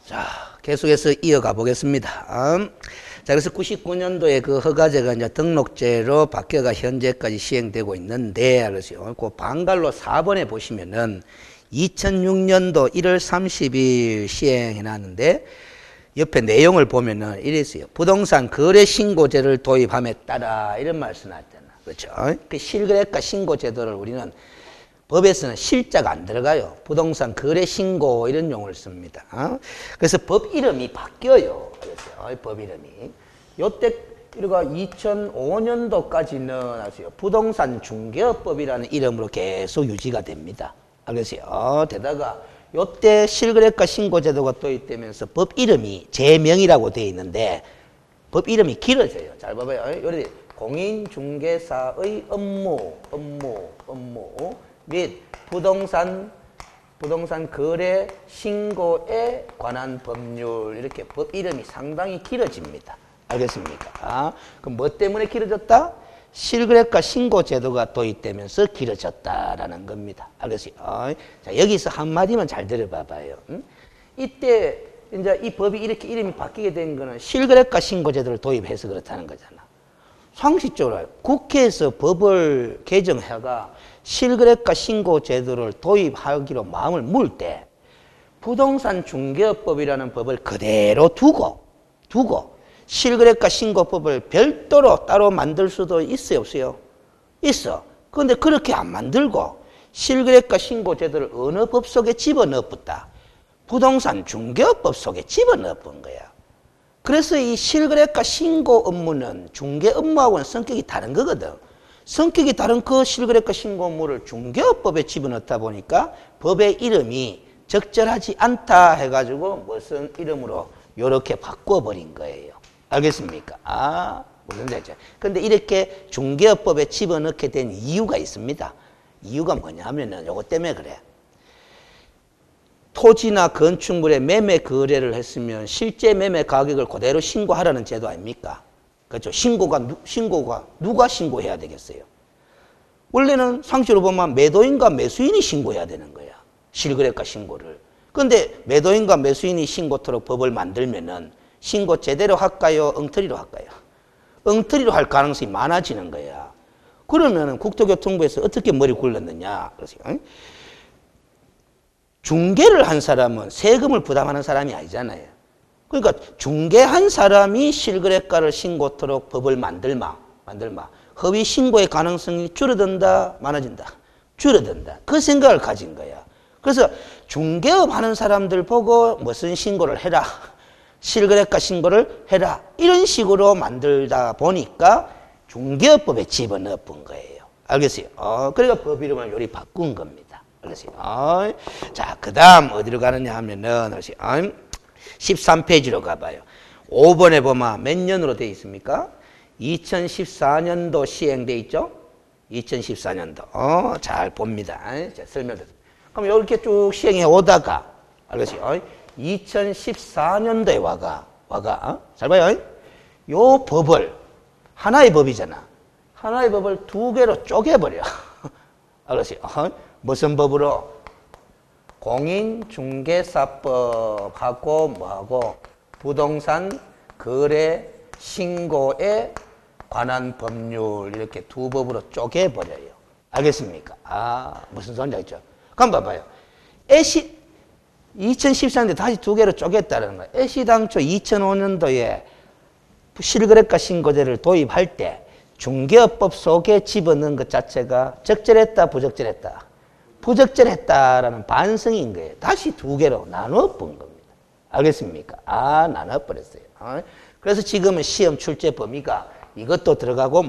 자, 계속해서 이어가 보겠습니다. 자, 그래서 99년도에 그 허가제가 이제 등록제로 바뀌어가 현재까지 시행되고 있는데, 그래서 그 방갈로 4번에 보시면은 2006년도 1월 30일 시행해 놨는데, 옆에 내용을 보면은 이랬어요. 부동산 거래 신고제를 도입함에 따라 이런 말씀 나왔잖아. 그렇죠? 그 실거래가 신고제도를 우리는 법에서는 실자가 안 들어가요. 부동산 거래 신고 이런 용어를 씁니다. 그래서 법 이름이 바뀌어요. 그래서 법 이름이 요때 우리가 2005년도까지는 아세요. 부동산 중개업법이라는 이름으로 계속 유지가 됩니다. 알겠어요? 게다가 요때 실거래가 신고제도가 도입되면서 법 이름이 제명이라고 되어 있는데 법 이름이 길어져요. 잘 봐봐요. 요리 공인중개사의 업무 및 부동산 거래 신고에 관한 법률 이렇게 법 이름이 상당히 길어집니다. 알겠습니까? 그럼 뭐 때문에 길어졌다? 실거래가 신고 제도가 도입되면서 길어졌다라는 겁니다. 알겠어요? 자, 여기서 한마디만 잘 들어봐봐요. 이때 이제 이 법이 이렇게 이름이 바뀌게 된 거는 실거래가 신고 제도를 도입해서 그렇다는 거잖아. 상식적으로 국회에서 법을 개정해가 실거래가 신고 제도를 도입하기로 마음을 물 때 부동산 중개업법이라는 법을 그대로 두고 실거래가 신고법을 별도로 따로 만들 수도 있어요, 없어요? 있어. 그런데 그렇게 안 만들고 실거래가 신고 제도를 어느 법 속에 집어넣었다? 부동산 중개업법 속에 집어넣은 거야. 그래서 이 실거래가 신고 업무는 중개 업무하고는 성격이 다른 거거든. 성격이 다른 그 실거래가 신고 업무를 중개업법에 집어넣다 보니까 법의 이름이 적절하지 않다 해가지고 무슨 이름으로 이렇게 바꿔버린 거예요. 알겠습니까? 무슨 말이죠? 근데 이렇게 중개업법에 집어넣게 된 이유가 있습니다. 이유가 뭐냐면은 요거 때문에 그래. 토지나 건축물의 매매 거래를 했으면 실제 매매 가격을 그대로 신고하라는 제도 아닙니까? 그렇죠? 신고가 누가 신고해야 되겠어요? 원래는 상식으로 보면 매도인과 매수인이 신고해야 되는 거야. 실거래가 신고를. 그런데 매도인과 매수인이 신고토록 법을 만들면은 신고 제대로 할까요? 엉터리로 할까요? 엉터리로 할 가능성이 많아지는 거야. 그러면은 국토교통부에서 어떻게 머리 굴렀느냐? 그래서 중개를 한 사람은 세금을 부담하는 사람이 아니잖아요. 그러니까 중개한 사람이 실거래가를 신고토록 법을 만들마. 허위 신고의 가능성이 줄어든다, 많아진다. 줄어든다. 그 생각을 가진 거야. 그래서 중개업 하는 사람들 보고 무슨 신고를 해라. 실거래가 신고를 해라. 이런 식으로 만들다 보니까 중개업법에 집어넣은 거예요. 알겠어요? 그러니까 법 이름을 요리 바꾼 겁니다. 알겠어요? 자, 그 다음 어디로 가느냐 하면은 13페이지로 가봐요. 5번에 보면 몇 년으로 되어 있습니까? 2014년도 시행되어 있죠? 2014년도. 잘 봅니다. 자, 설명드립니다. 그럼 이렇게 쭉 시행해 오다가, 알겠어요? 2014년도에 와가, 잘 봐요. 요 법을, 하나의 법이잖아. 하나의 법을 두 개로 쪼개버려. 알겠어요? 무슨 법으로? 공인중개사법하고 뭐하고 부동산 거래 신고에 관한 법률 이렇게 두 법으로 쪼개버려요. 알겠습니까? 무슨 소리인지 알죠? 그럼 봐봐요. 2014년도에 다시 두 개로 쪼갰다는 거예요. 애시당초 2005년도에 실거래가 신고제를 도입할 때 중개업법 속에 집어넣은 것 자체가 적절했다, 부적절했다? 부적절했다라는 반성인 거예요. 다시 두 개로 나눠 본 겁니다. 알겠습니까? 나눠버렸어요. 그래서 지금은 시험 출제 범위가 이것도 들어가고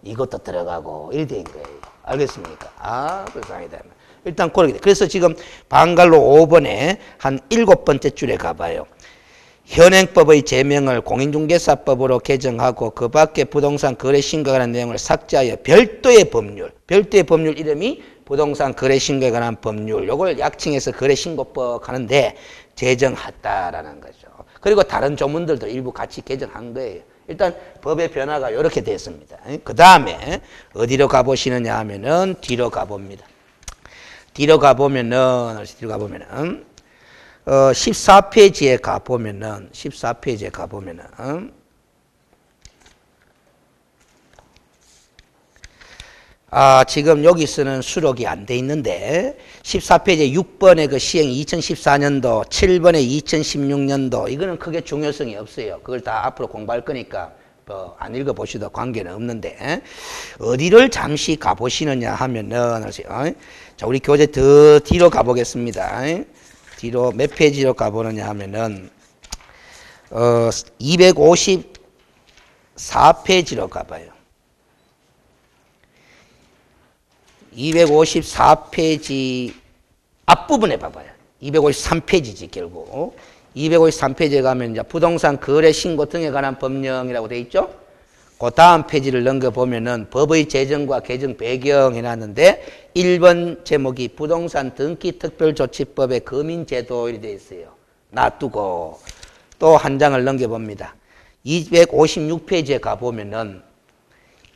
이것도 들어가고 이렇게 된 거예요. 알겠습니까? 그래서 아니다. 일단 그래서 지금 방갈로 5번에 한 7번째 줄에 가봐요. 현행법의 제명을 공인중개사법으로 개정하고 그 밖에 부동산 거래 신고에 관한 내용을 삭제하여 별도의 법률 이름이 부동산 거래 신고에 관한 법률, 요걸 약칭해서 거래신고법 하는데 제정했다라는 거죠. 그리고 다른 조문들도 일부 같이 개정한 거예요. 일단 법의 변화가 이렇게 됐습니다. 그 다음에 어디로 가보시느냐 하면은 뒤로 가봅니다. 뒤로 가보면은 14페이지에 가보면은, 14페이지에 가보면은, 지금 여기서는 수록이 안 돼 있는데, 14페이지 6번에 그 시행 2014년도, 7번에 2016년도, 이거는 크게 중요성이 없어요. 그걸 다 앞으로 공부할 거니까, 안 읽어보셔도 관계는 없는데, 어디를 잠시 가보시느냐 하면은, 자, 우리 교재 더 뒤로 가보겠습니다. 뒤로 몇 페이지로 가보느냐 하면은, 254페이지로 가봐요. 254페이지 앞부분에 봐봐요. 253페이지지 결국. 253페이지에 가면 이제 부동산 거래 신고 등에 관한 법령이라고 되어 있죠. 그 다음 페이지를 넘겨보면은 법의 제정과 개정 배경 해놨는데 1번 제목이 부동산 등기 특별조치법의 거민제도 이렇게 되어 있어요. 놔두고 또 한 장을 넘겨봅니다. 256페이지에 가보면은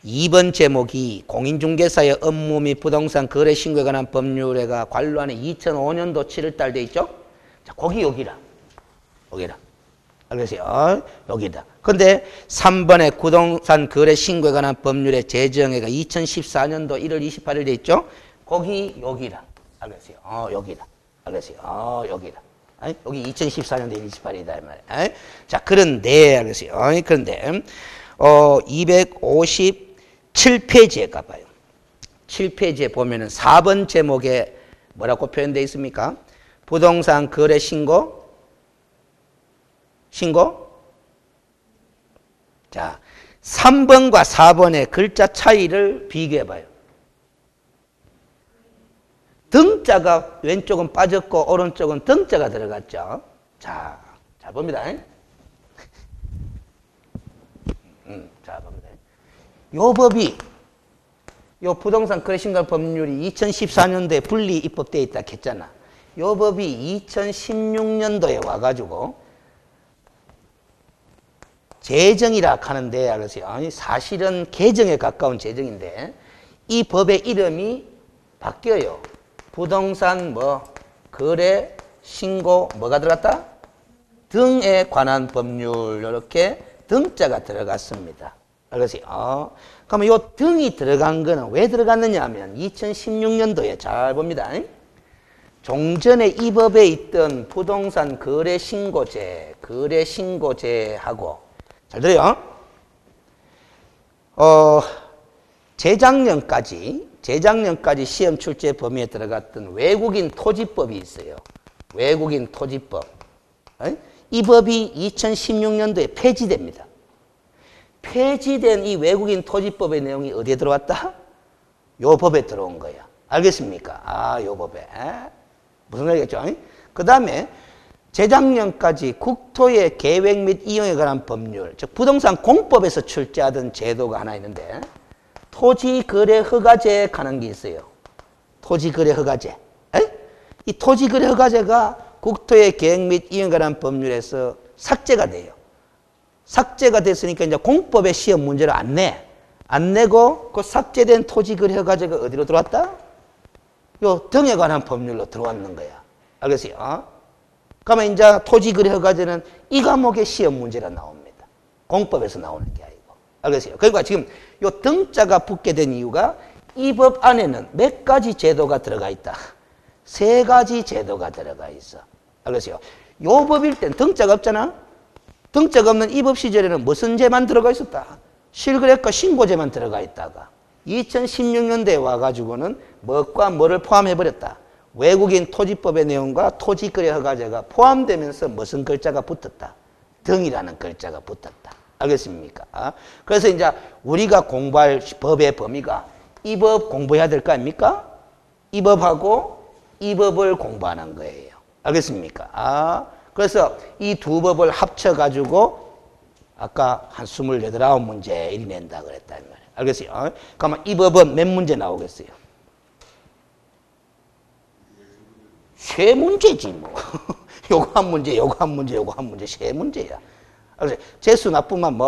2번 제목이 공인중개사의 업무 및 부동산 거래 신고에 관한 법률에가 관로안에 2005년도 7월달 돼 있죠? 자, 거기 여기라. 알겠어요? 여기다. 근데 3번에 부동산 거래 신고에 관한 법률의 제정에가 2014년도 1월 28일 돼 있죠? 거기 여기라. 알겠어요? 여기다. 알겠어요? 여기다. 여기 2014년도 1월 28일이다 이 말이에요. 자, 그런데 알겠어요? 그런데 257페이지에 가봐요. 7페이지에 보면은 4번 제목에 뭐라고 표현되어 있습니까? 부동산 거래 신고? 자, 3번과 4번의 글자 차이를 비교해봐요. 등자가 왼쪽은 빠졌고 오른쪽은 등자가 들어갔죠. 자, 잘 봅니다. 자, 봅니다. 요 법이, 요 부동산 거래신고 법률이 2014년도에 분리 입법되어 있다 했잖아. 요 법이 2016년도에 와가지고 제정이라 하는데, 알았어요. 사실은 개정에 가까운 제정인데, 이 법의 이름이 바뀌어요. 부동산 거래 신고 뭐가 들어갔다? 등에 관한 법률, 이렇게 등자가 들어갔습니다. 알겠어요? 그러면 이 등이 들어간 거는 왜 들어갔느냐 하면 2016년도에 잘 봅니다. 종전에 이 법에 있던 부동산 거래 신고제하고 잘 들어요? 재작년까지 시험 출제 범위에 들어갔던 외국인 토지법이 있어요. 외국인 토지법. 이 법이 2016년도에 폐지됩니다. 폐지된 이 외국인 토지법의 내용이 어디에 들어왔다? 요 법에 들어온 거야. 알겠습니까? 요 법에. 무슨 말이겠죠? 그 다음에 재작년까지 국토의 계획 및 이용에 관한 법률, 즉 부동산 공법에서 출제하던 제도가 하나 있는데 토지거래 허가제에 관한 게 있어요. 토지거래 허가제. 이 토지거래 허가제가 국토의 계획 및 이용에 관한 법률에서 삭제가 돼요. 삭제가 됐으니까 이제 공법의 시험 문제를 안 내고 그 삭제된 토지거래 허가제가 어디로 들어왔다? 요 등에 관한 법률로 들어왔는 거야. 알겠어요? 그러면 이제 토지거래 허가제는 이 과목의 시험 문제가 나옵니다. 공법에서 나오는 게 아니고. 알겠어요? 그러니까 지금 요 등자가 붙게 된 이유가 이 법 안에는 몇 가지 제도가 들어가 있다. 3가지 제도가 들어가 있어. 알겠어요? 요 법일 땐 등자가 없잖아? 등자가 없는 이 법 시절에는 무슨 제만 들어가 있었다? 실거래가 신고제만 들어가 있다가 2016년대에 와가지고는 뭐과 뭐를 포함해버렸다. 외국인 토지법의 내용과 토지거래 허가제가 포함되면서 무슨 글자가 붙었다? 등이라는 글자가 붙었다. 알겠습니까? 그래서 이제 우리가 공부할 법의 범위가 이 법 공부해야 될 거 아닙니까? 이 법하고 이 법을 공부하는 거예요. 알겠습니까? 그래서 이 두 법을 합쳐가지고 아까 한 28, 9문제 이리 낸다 그랬다. 알겠어요? 그러면 이 법은 몇 문제 나오겠어요? 3문제지 뭐. 요거 한 문제, 요거 한 문제, 요거 한 문제, 3문제야. 재수 나쁘면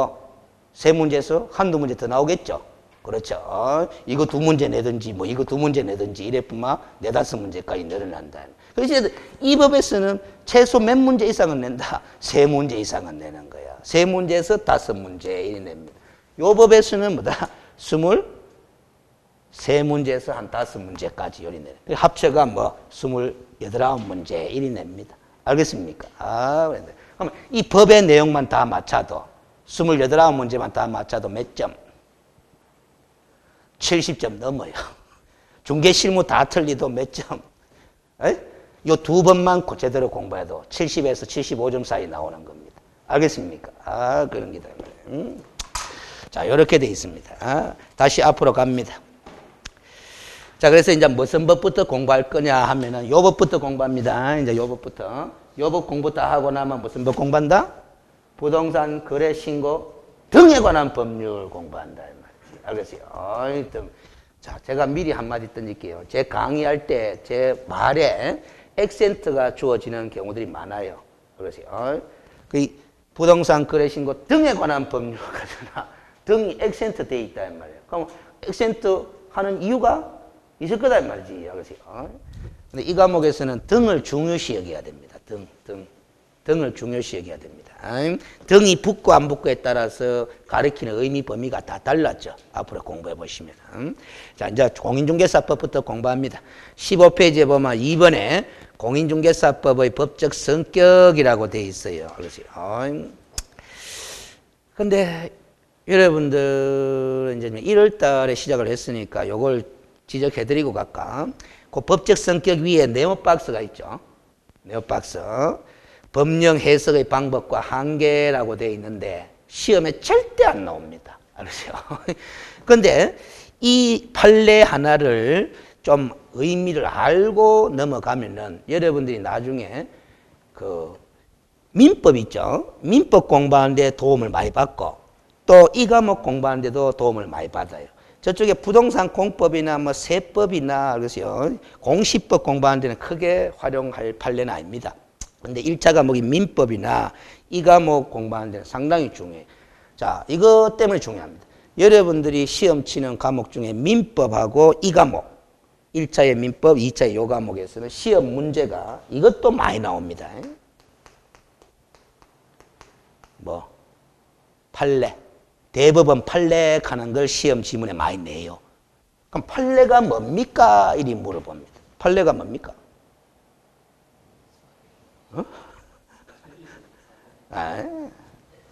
3문제에서 한두 문제 더 나오겠죠? 그렇죠. 이거 두 문제 내든지 뭐 이거 두 문제 내든지 이래뿐만 네다섯 문제까지 늘어난다. 그래서 이 법에서는 최소 몇 문제 이상은 낸다. 세 문제 이상은 내는 거야. 세 문제에서 다섯 문제 이리 냅니다. 요 법에서는 뭐다? 23문제에서 한 다섯 문제까지 요리 내요. 합쳐가 뭐 29문제 이리 냅니다. 알겠습니까? 그러면 이 법의 내용만 다 맞춰도 29문제만 다 맞춰도 몇 점? 70점 넘어요. 중개 실무 다 틀리도 몇 점? 요 두 번만 제대로 공부해도 70에서 75점 사이 나오는 겁니다. 알겠습니까? 그런 기다. 자, 요렇게 돼 있습니다. 다시 앞으로 갑니다. 자, 그래서 이제 무슨 법부터 공부할 거냐 하면은 요 법부터 공부합니다. 이제 요 법부터. 요 법 공부 다 하고 나면 무슨 법 공부한다? 부동산 거래 신고 등에 관한 법률 공부한다. 알겠어요? 자, 제가 미리 한마디 던질게요. 제 강의할 때 제 말에 액센트가 주어지는 경우들이 많아요. 그러세요. 그 부동산 거래 신고 등에 관한 법률 가잖아. 등이 액센트 돼 있다 이 말이에요. 그럼 액센트 하는 이유가 있을 거다 이 말이지. 그러세요. 근데 이 과목에서는 등을 중요시 여겨야 됩니다. 등을 중요시 여겨야 됩니다. 등이 붙고 안 붙고에 따라서 가리키는 의미 범위가 다 달랐죠. 앞으로 공부해 보시면. 자, 이제 공인중개사법부터 공부합니다. 15페이지에 보면 2번에 공인중개사법의 법적 성격이라고 되어 있어요. 그렇죠. 근데 여러분들 이제 1월 달에 시작을 했으니까 요걸 지적해 드리고 갈까? 그 법적 성격 위에 네모박스가 있죠. 네모박스. 법령 해석의 방법과 한계라고 되어 있는데 시험에 절대 안 나옵니다. 알으세요? 그런데 이 판례 하나를 좀 의미를 알고 넘어가면은 여러분들이 나중에 그 민법 있죠? 민법 공부하는 데 도움을 많이 받고 또 이 과목 공부하는 데도 도움을 많이 받아요. 저쪽에 부동산 공법이나 뭐 세법이나 그래서요. 공시법 공부하는 데는 크게 활용할 판례는 아닙니다. 근데 1차 과목이 민법이나 이 과목 공부하는 데는 상당히 중요해요. 자, 이것 때문에 중요합니다. 여러분들이 시험 치는 과목 중에 민법하고 이 과목, 1차의 민법, 2차의 요 과목에서는 시험 문제가 이것도 많이 나옵니다. 뭐 판례, 대법원 판례 하는 걸 시험 지문에 많이 내요. 그럼 판례가 뭡니까? 이리 물어봅니다. 판례가 뭡니까?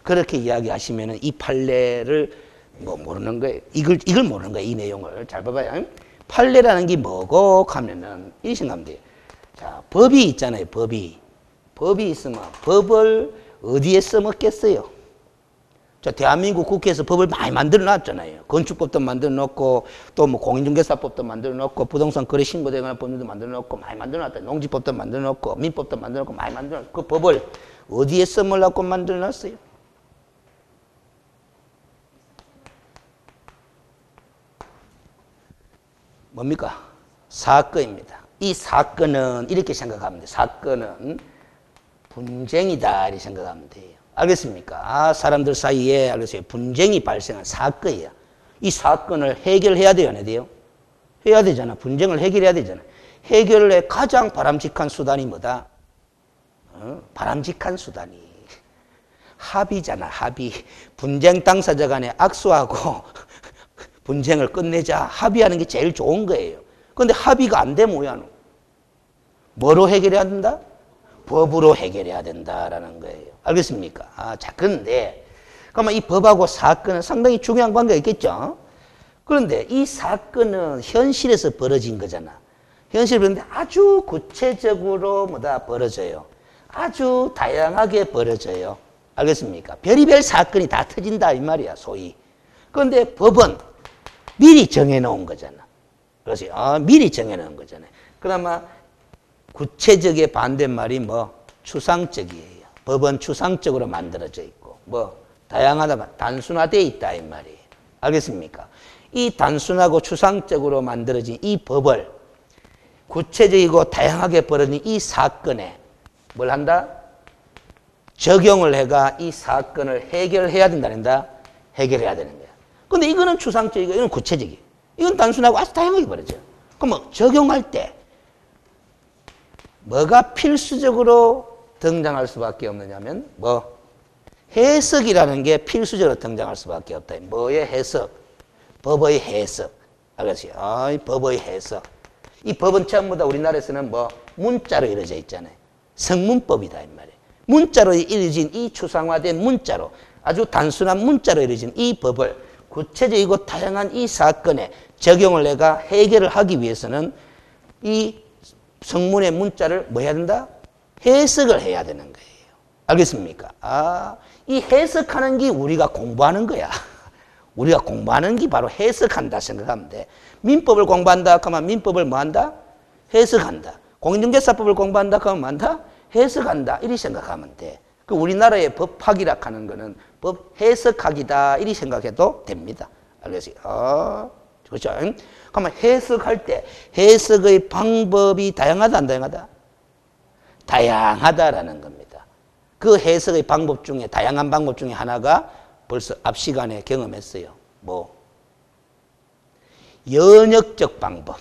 그렇게 이야기하시면은 이 판례를 뭐 모르는 거예요. 이걸 모르는 거예요. 이 내용을 잘 봐봐요. 판례라는 게 뭐고 하면은 이 생각하면 돼요. 자, 법이 있잖아요. 법이 있으면 법을 어디에 써먹겠어요? 자, 대한민국 국회에서 법을 많이 만들어 놨잖아요. 건축법도 만들어 놓고, 또 뭐 공인중개사법도 만들어 놓고, 부동산 거래 신고에 관한 법률도 만들어 놓고, 많이 만들어 놨다. 농지법도 만들어 놓고, 민법도 만들어 놓고, 많이 만들어 놓고, 그 법을 어디에 써먹으려고 만들어 놨어요? 뭡니까? 사건입니다. 이 사건은 이렇게 생각하면 돼요. 사건은 분쟁이다. 이렇게 생각하면 돼요. 알겠습니까? 사람들 사이에 알겠어요. 분쟁이 발생한 사건이야. 이 사건을 해결해야 돼요, 안 해야 돼요? 해야 되잖아. 분쟁을 해결해야 되잖아. 해결의 가장 바람직한 수단이 뭐다? 바람직한 수단이 합의잖아. 합의. 분쟁 당사자 간에 악수하고 분쟁을 끝내자. 합의하는 게 제일 좋은 거예요. 그런데 합의가 안 돼 뭐야? 뭐로 해결해야 된다? 법으로 해결해야 된다라는 거예요. 알겠습니까? 자, 그런데 그러면 이 법하고 사건은 상당히 중요한 관계가 있겠죠. 그런데 이 사건은 현실에서 벌어진 거잖아. 현실에 벌어진데 아주 구체적으로 뭐다 벌어져요. 아주 다양하게 벌어져요. 알겠습니까? 별의별 사건이 다 터진다 이 말이야, 소위. 그런데 법은 미리 정해놓은 거잖아. 그렇지? 미리 정해놓은 거잖아요. 그나마 구체적의 반대말이 뭐 추상적이에요. 법은 추상적으로 만들어져 있고 뭐 다양하다, 단순화되어 있다 이 말이에요. 알겠습니까? 이 단순하고 추상적으로 만들어진 이 법을 구체적이고 다양하게 벌어진 이 사건에 뭘 한다? 적용을 해가 이 사건을 해결해야 된다. 해결해야 되는 거야. 근데 이거는 추상적이고 이건 구체적이에요. 이건 단순하고 아주 다양하게 버려져요. 그럼 뭐 적용할 때 뭐가 필수적으로 등장할 수밖에 없느냐면 뭐 해석이라는 게 필수적으로 등장할 수밖에 없다. 뭐의 해석? 법의 해석. 알겠어요? 법의 해석. 이 법은 전부 다 우리나라에서는 뭐 문자로 이루어져 있잖아요. 성문법이다 이 말이에요. 문자로 이루어진 이 추상화된 문자로 아주 단순한 문자로 이루어진 이 법을 구체적이고 다양한 이 사건에 적용을 내가 해결을 하기 위해서는 이 성문의 문자를 뭐 해야 된다? 해석을 해야 되는 거예요. 알겠습니까? 이 해석하는 게 우리가 공부하는 거야. 우리가 공부하는 게 바로 해석한다 생각하면 돼. 민법을 공부한다 하면 민법을 뭐 한다? 해석한다. 공인중개사법을 공부한다 하면 뭐 한다? 해석한다. 이리 생각하면 돼. 그 우리나라의 법학이라 하는 거는 법 해석학이다. 이리 생각해도 됩니다. 알겠어요? 그렇죠? 그러면 해석할 때 해석의 방법이 다양하다 안 다양하다? 다양하다라는 겁니다. 그 해석의 방법 중에 다양한 방법 중에 하나가 벌써 앞 시간에 경험했어요. 뭐 연역적 방법.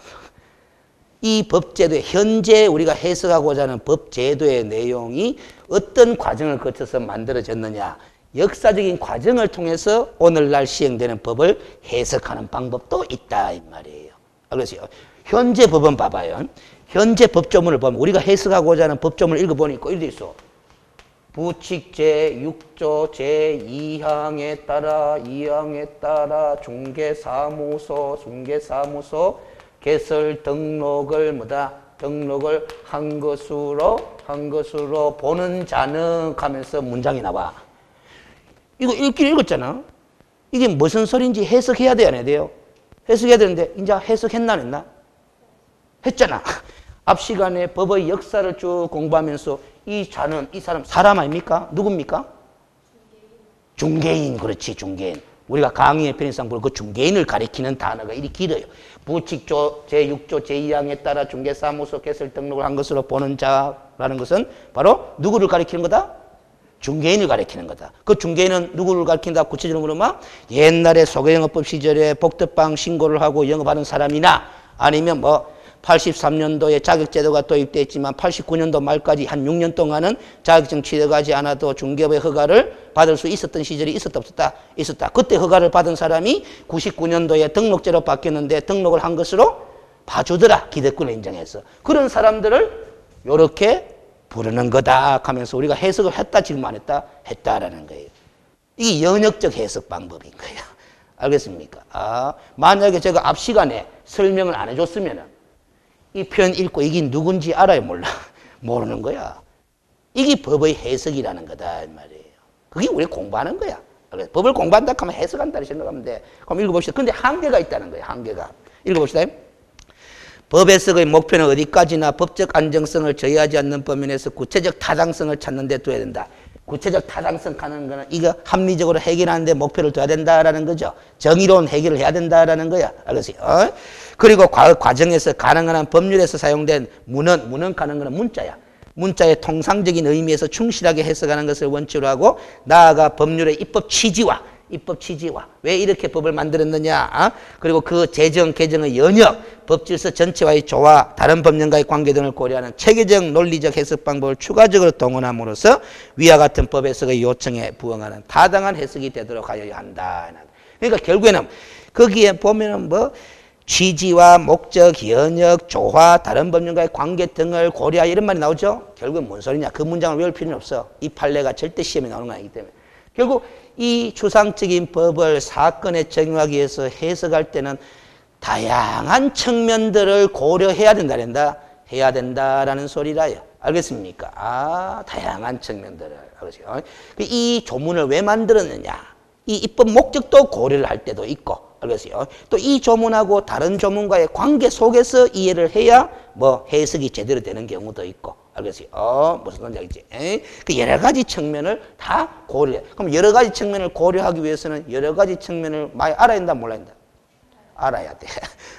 이 법제도의 현재 우리가 해석하고자 하는 법제도의 내용이 어떤 과정을 거쳐서 만들어졌느냐. 역사적인 과정을 통해서 오늘날 시행되는 법을 해석하는 방법도 있다 이 말이에요. 그래서 현재 법은 봐봐요. 현재 법조문을 보면 우리가 해석하고자 하는 법조문을 읽어보니까 이렇게 있어. 부칙 제6조 제2항에 따라 중개사무소 개설 등록을 뭐다? 등록을 한 것으로 보는 자는 하면서 문장이 나와. 이거 읽긴 읽었잖아. 이게 무슨 소리인지 해석해야 돼야 안 해야 돼요? 해석해야 되는데 이제 해석했나 안 했나? 했잖아. 앞 시간에 법의 역사를 쭉 공부하면서 이 사람 아닙니까? 누굽니까? 중개인. 그렇지, 중개인. 우리가 강의의 편의상 보면 그 중개인을 가리키는 단어가 이리 길어요. 부칙조 제6조 제2항에 따라 중개사무소 개설 등록을 한 것으로 보는 자라는 것은 바로 누구를 가리키는 거다? 중개인을 가리키는 거다. 그 중개인은 누구를 가리킨다? 구체적으로 물으면 옛날에 소개영업법 시절에 복덕방 신고를 하고 영업하는 사람이나 아니면 뭐 83년도에 자격제도가 도입되어 있지만 89년도 말까지 한 6년 동안은 자격증 취득하지 않아도 중개업의 허가를 받을 수 있었던 시절이 있었다 없었다? 있었다. 그때 허가를 받은 사람이 99년도에 등록제로 바뀌었는데 등록을 한 것으로 봐주더라. 기득권을 인정해서. 그런 사람들을 이렇게 부르는 거다 하면서 우리가 해석을 했다 지금 안 했다? 했다라는 거예요. 이게 연역적 해석 방법인 거예요. 알겠습니까? 만약에 제가 앞 시간에 설명을 안 해줬으면 이 표현 읽고 이게 누군지 알아요? 몰라? 모르는 거야. 이게 법의 해석이라는 거다 이 말이에요. 그게 우리 공부하는 거야. 그래서 법을 공부한다 하면 해석한다고 생각하면 돼. 그럼 읽어봅시다. 근데 한계가 있다는 거예요. 한계가. 읽어봅시다. 법 해석의 목표는 어디까지나 법적 안정성을 저해하지 않는 범위에서 구체적 타당성을 찾는 데 둬야 된다. 구체적 타당성 하는 거는 이거 합리적으로 해결하는 데 목표를 둬야 된다라는 거죠. 정의로운 해결을 해야 된다라는 거야. 알겠어요? 그리고 과정에서 가능한 한 법률에서 사용된 문헌 가는 거는 문자야. 문자의 통상적인 의미에서 충실하게 해석하는 것을 원칙으로 하고 나아가 법률의 입법 취지와 왜 이렇게 법을 만들었느냐, 그리고 그 제정, 개정의 연역, 법질서 전체와의 조화, 다른 법령과의 관계 등을 고려하는 체계적, 논리적 해석 방법을 추가적으로 동원함으로써 위와 같은 법 해석의 요청에 부응하는 타당한 해석이 되도록 하여야 한다. 그러니까 결국에는 거기에 보면은 뭐 취지와 목적, 연역, 조화, 다른 법령과의 관계 등을 고려하여 이런 말이 나오죠. 결국은 뭔 소리냐? 그 문장을 외울 필요는 없어. 이 판례가 절대 시험에 나오는 거 아니기 때문에. 결국 이 추상적인 법을 사건에 적용하기 위해서 해석할 때는 다양한 측면들을 고려해야 된다. 해야 된다라는 소리라요. 알겠습니까? 다양한 측면들을. 알겠어요? 이 조문을 왜 만들었느냐? 이 입법 목적도 고려를 할 때도 있고. 알겠어요? 또 이 조문하고 다른 조문과의 관계 속에서 이해를 해야 뭐 해석이 제대로 되는 경우도 있고. 알겠어요? 무슨 건지 알겠지? 그 여러 가지 측면을 다 고려해. 그럼 여러 가지 측면을 고려하기 위해서는 여러 가지 측면을 많이 알아야 된다, 몰라야 된다? 알아야 돼.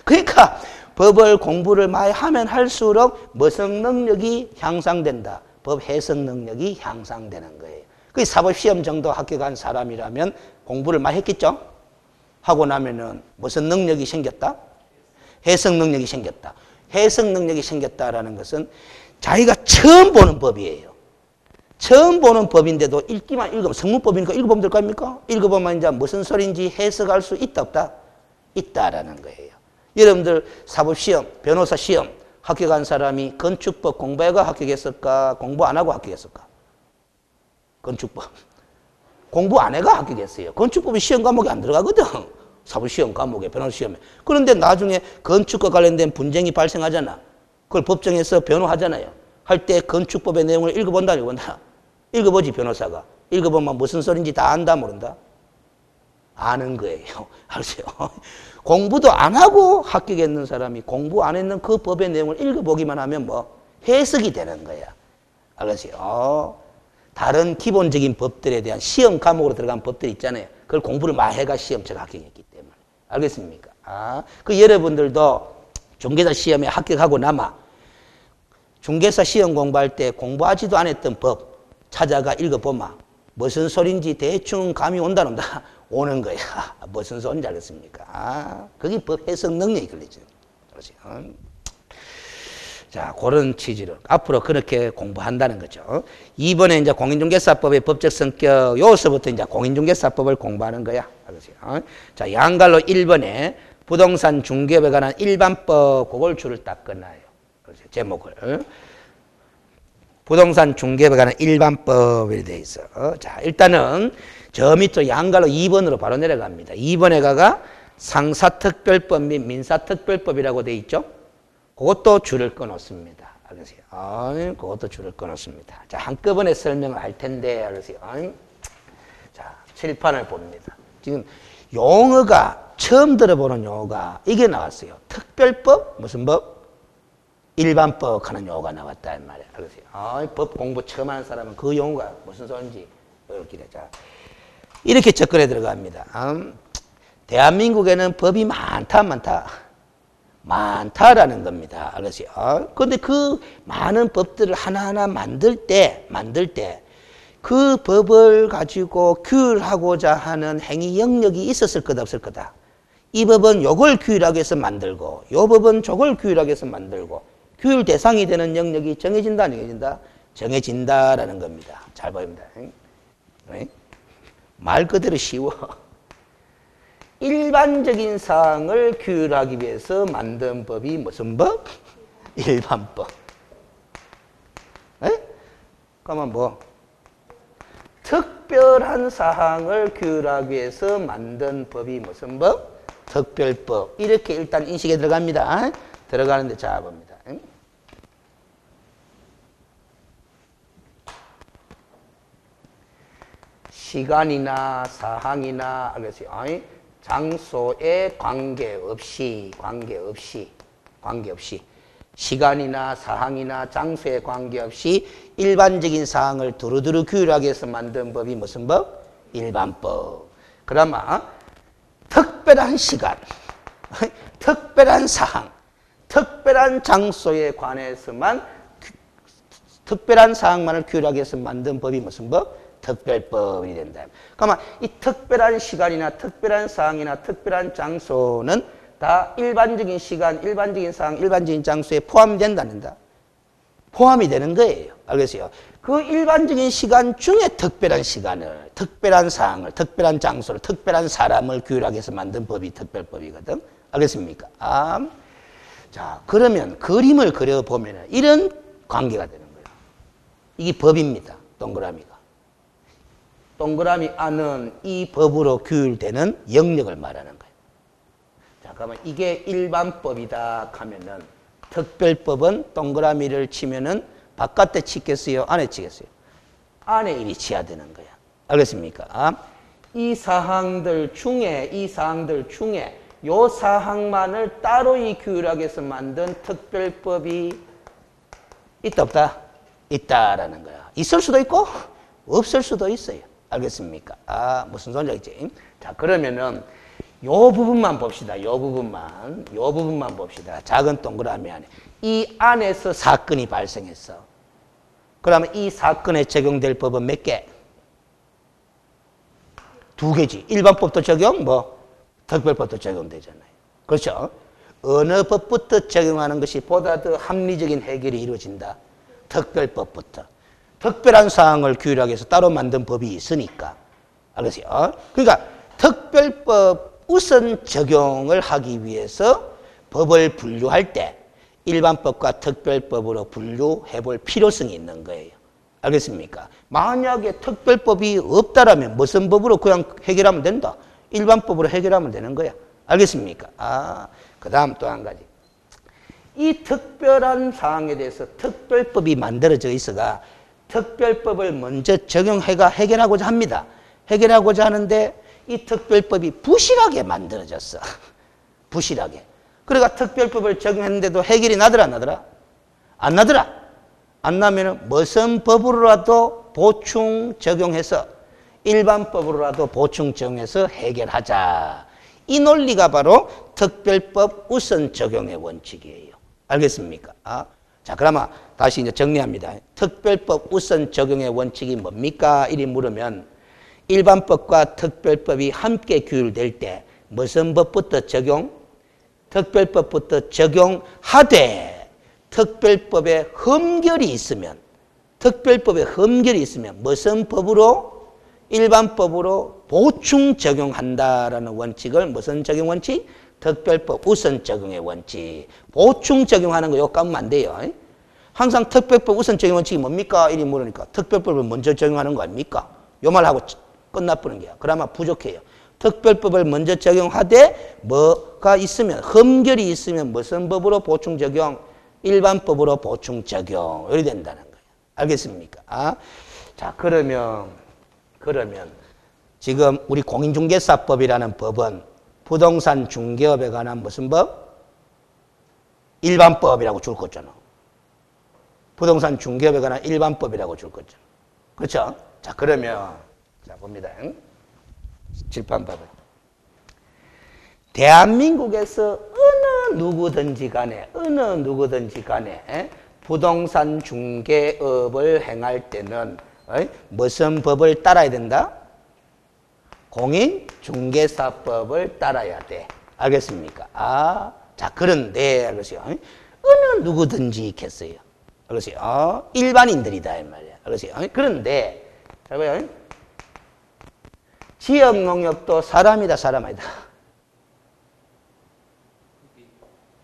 그러니까 법을 공부를 많이 하면 할수록 무슨 능력이 향상된다? 법 해석 능력이 향상되는 거예요. 그 사법시험 정도 합격한 사람이라면 공부를 많이 했겠죠? 하고 나면은 무슨 능력이 생겼다? 해석 능력이 생겼다. 해석 능력이 생겼다라는 것은 자기가 처음 보는 법이에요. 처음 보는 법인데도 읽기만 읽으면, 성문법이니까 읽어보면 될 거 아닙니까? 읽어보면 이제 무슨 소리인지 해석할 수 있다, 없다? 있다라는 거예요. 여러분들 사법시험, 변호사 시험 합격한 사람이 건축법 공부해가 합격했을까? 공부 안 하고 합격했을까? 건축법. 공부 안 해가 합격했어요. 건축법이 시험 과목에 안 들어가거든. 사법시험 과목에, 변호사 시험에. 그런데 나중에 건축과 관련된 분쟁이 발생하잖아. 그걸 법정에서 변호하잖아요. 할 때 건축법의 내용을 읽어본다, 안 읽어본다? 읽어보지, 변호사가. 읽어보면 무슨 소리인지 다 안다, 모른다? 아는 거예요. 알았어요? 공부도 안 하고 합격했는 사람이 공부 안 했는 그 법의 내용을 읽어보기만 하면 뭐 해석이 되는 거야. 알았어요? 다른 기본적인 법들에 대한 시험 과목으로 들어간 법들 있잖아요. 그걸 공부를 많이 해가 시험처럼 합격했기 때문에. 알겠습니까? 그 여러분들도 중개사 시험에 합격하고 남아 중개사 시험 공부할 때 공부하지도 않았던 법 찾아가 읽어보마. 무슨 소린지 대충 감이 온다 논다. 오는 거야. 무슨 소린지 알겠습니까? 그게 법 해석 능력이 걸리죠. 그렇지. 자, 그런 취지로 앞으로 그렇게 공부한다는 거죠. 이번에 이제 공인중개사법의 법적 성격, 여기서부터 이제 공인중개사법을 공부하는 거야. 알겠어요? 자, 양갈로 1번에 부동산 중개업에 관한 일반법, 그걸 줄을 딱 끊어요. 그렇죠? 제목을. 부동산 중개업에 관한 일반법에 되어 있어. 자, 일단은 저 밑으로 양갈로 2번으로 바로 내려갑니다. 2번에 가가 상사특별법 및 민사특별법이라고 되어 있죠. 그것도 줄을 끊었습니다. 알겠어요? 그것도 줄을 끊었습니다. 자, 한꺼번에 설명을 할 텐데, 알겠어요? 자, 칠판을 봅니다. 지금 용어가, 처음 들어보는 용어가 이게 나왔어요. 특별법, 무슨 법? 일반법 하는 용어가 나왔다, 이 말이에요. 알겠어요? 법 공부 처음 하는 사람은 그 용어가 무슨 소리인지, 이렇게 자, 이렇게 접근해 들어갑니다. 대한민국에는 법이 많다라는 겁니다. 알겠어요? 그런데 그 많은 법들을 하나하나 만들 때, 그 법을 가지고 규율하고자 하는 행위 영역이 있었을 거다, 없을 거다. 이 법은 요걸 규율하기 위해서 만들고, 요 법은 저걸 규율하기 위해서 만들고, 규율 대상이 되는 영역이 정해진다, 안 정해진다? 정해진다라는 겁니다. 잘 보입니다. 말 그대로 쉬워. 일반적인 사항을 규율하기 위해서 만든 법이 무슨 법? 일반법. 그러면 뭐? 특별한 사항을 규율하기 위해서 만든 법이 무슨 법? 특별법. 이렇게 일단 인식에 들어갑니다. 들어가는데 자 봅니다. 시간이나 사항이나 알겠어요? 장소에 관계없이 시간이나 사항이나 장소에 관계없이 일반적인 사항을 두루두루 규율하기 위해서 만든 법이 무슨 법? 일반법. 그러면 특별한 시간, 특별한 사항, 특별한 장소에 관해서만 특별한 사항만을 규율하기 위해서 만든 법이 무슨 법? 특별법이 된다. 그러면 이 특별한 시간이나 특별한 사항이나 특별한 장소는 다 일반적인 시간, 일반적인 사항, 일반적인 장소에 포함된다는다. 포함이 되는 거예요. 알겠어요? 그 일반적인 시간 중에 특별한 시간을, 특별한 사항을, 특별한 장소를, 특별한 사람을 규율하기 위해서 만든 법이 특별법이거든. 알겠습니까? 자, 그러면 그림을 그려보면 이런 관계가 되는 거예요. 이게 법입니다. 동그라미가. 동그라미 안은 이 법으로 규율되는 영역을 말하는 거예요. 자, 그러면 이게 일반법이다 하면은 특별법은 동그라미를 치면은 바깥에 치겠어요? 안에 치겠어요? 안에 일이 치야 되는 거야. 알겠습니까? 이 사항들 중에 요 사항만을 따로 이 규율하기 위해서 만든 특별법이 있다, 없다? 있다라는 거야. 있을 수도 있고 없을 수도 있어요. 알겠습니까? 무슨 소리인지 알겠지? 자, 그러면은 요 부분만 봅시다. 요 부분만 봅시다. 작은 동그라미 안에. 이 안에서 사건이 발생했어. 그러면 이 사건에 적용될 법은 몇 개? 2개지. 일반법도 적용, 특별법도 적용되잖아요. 그렇죠? 어느 법부터 적용하는 것이 보다 더 합리적인 해결이 이루어진다. 특별법부터. 특별한 사항을 규율하기 위해서 따로 만든 법이 있으니까. 알겠어요? 그러니까 특별법 우선 적용을 하기 위해서 법을 분류할 때 일반법과 특별법으로 분류해 볼 필요성이 있는 거예요. 알겠습니까? 만약에 특별법이 없다라면 무슨 법으로 그냥 해결하면 된다. 일반법으로 해결하면 되는 거야. 알겠습니까? 그 다음 또 한 가지. 이 특별한 사항에 대해서 특별법이 만들어져 있어가 특별법을 먼저 적용해가 해결하고자 합니다. 해결하고자 하는데 이 특별법이 부실하게 만들어졌어. 부실하게. 그러니까 특별법을 적용했는데도 해결이 나더라, 안 나더라? 안 나더라. 안 나면은 무슨 법으로라도 보충 적용해서 일반법으로라도 보충 적용해서 해결하자. 이 논리가 바로 특별법 우선 적용의 원칙이에요. 알겠습니까? 자, 그러면 다시 이제 정리합니다. 특별법 우선 적용의 원칙이 뭡니까? 이리 물으면 일반법과 특별법이 함께 규율될 때 무슨 법부터 적용? 특별법부터 적용하되 특별법에 흠결이 있으면 무슨 법으로? 일반법으로 보충 적용한다라는 원칙을 무슨 적용 원칙? 특별법 우선 적용의 원칙. 보충 적용하는 거 이거 까면 안 돼요. 항상 특별법 우선 적용 원칙이 뭡니까? 이리 물으니까 특별법을 먼저 적용하는 거 아닙니까? 요 말하고 끝나버리는 게야. 그러면 부족해요. 특별법을 먼저 적용하되 뭐가 있으면 흠결이 있으면 무슨 법으로 보충 적용? 일반법으로 보충 적용. 이렇게 된다는 거예요. 알겠습니까? 자, 그러면 지금 우리 공인중개사법이라는 법은 부동산 중개업에 관한 무슨 법? 일반법이라고 줄 거잖아. 부동산 중개업에 관한 일반법이라고 줄 거잖아. 그렇죠? 자, 그러면 자 봅니다. 칠판 봐봐요. 대한민국에서 어느 누구든지 간에 부동산 중개업을 행할 때는 무슨 법을 따라야 된다? 공인중개사법을 따라야 돼. 알겠습니까? 자, 그런데 알겠어요. 어느 누구든지 있겠어요. 알겠어요? 일반인들이다 이 말이야. 알겠어요? 그런데 잘 봐요. 지역농협도 사람이다, 사람 아니다.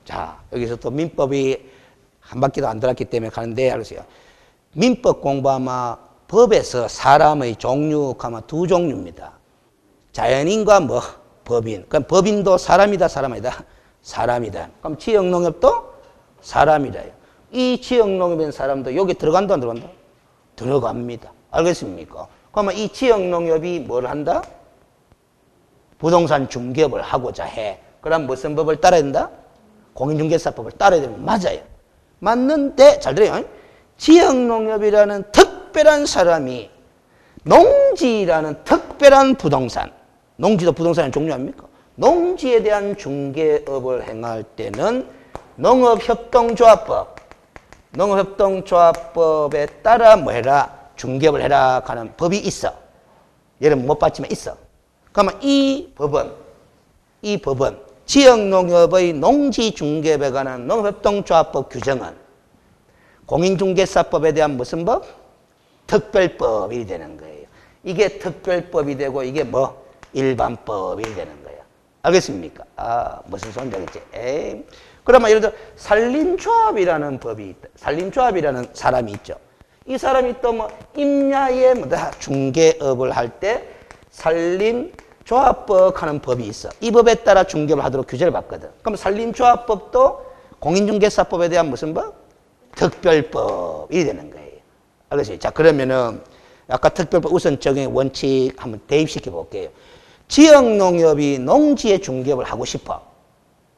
자, 여기서 또 민법이 한 바퀴도 안 돌았기 때문에 가는데 알겠어요. 민법 공부하면 법에서 사람의 종류가 두 종류입니다. 자연인과 뭐 법인. 그럼 법인도 사람이다, 사람 아니다? 사람이다. 그럼 지역농협도 사람이다. 이 지역농협인 사람도 여기 들어간다, 안 들어간다? 들어갑니다. 알겠습니까? 그러면 이 지역농협이 뭘 한다? 부동산 중개업을 하고자 해. 그럼 무슨 법을 따라야 된다? 공인중개사법을 따라야 되면 맞아요. 맞는데 잘 들어요. 지역농협이라는 특별한 사람이 농지라는 특별한 부동산, 농지도 부동산의 종류 아닙니까? 농지에 대한 중개업을 행할 때는 농업협동조합법에 따라 뭐 해라? 중개업을 해라 하는 법이 있어. 얘는 못 봤지만 있어. 그러면 이 법은 지역농협의 농지중개업에 관한 농업협동조합법 규정은 공인중개사법에 대한 무슨 법? 특별법이 되는 거예요. 이게 특별법이 되고 이게 뭐? 일반법이 되는 거예요. 알겠습니까? 무슨 소리인지 알겠지? 그러면 예를 들어 산림조합이라는 법이 있다. 산림조합이라는 사람이 있죠. 이 사람이 또 뭐 임야의 뭐다 중개업을 할 때 산림조합법 하는 법이 있어. 이 법에 따라 중개업을 하도록 규제를 받거든. 그럼 산림조합법도 공인중개사법에 대한 무슨 법? 특별법이 되는 거예요. 알겠어요? 자, 그러면은 아까 특별법 우선 적용의 원칙 한번 대입시켜 볼게요. 지역농협이 농지의 중개업을 하고 싶어.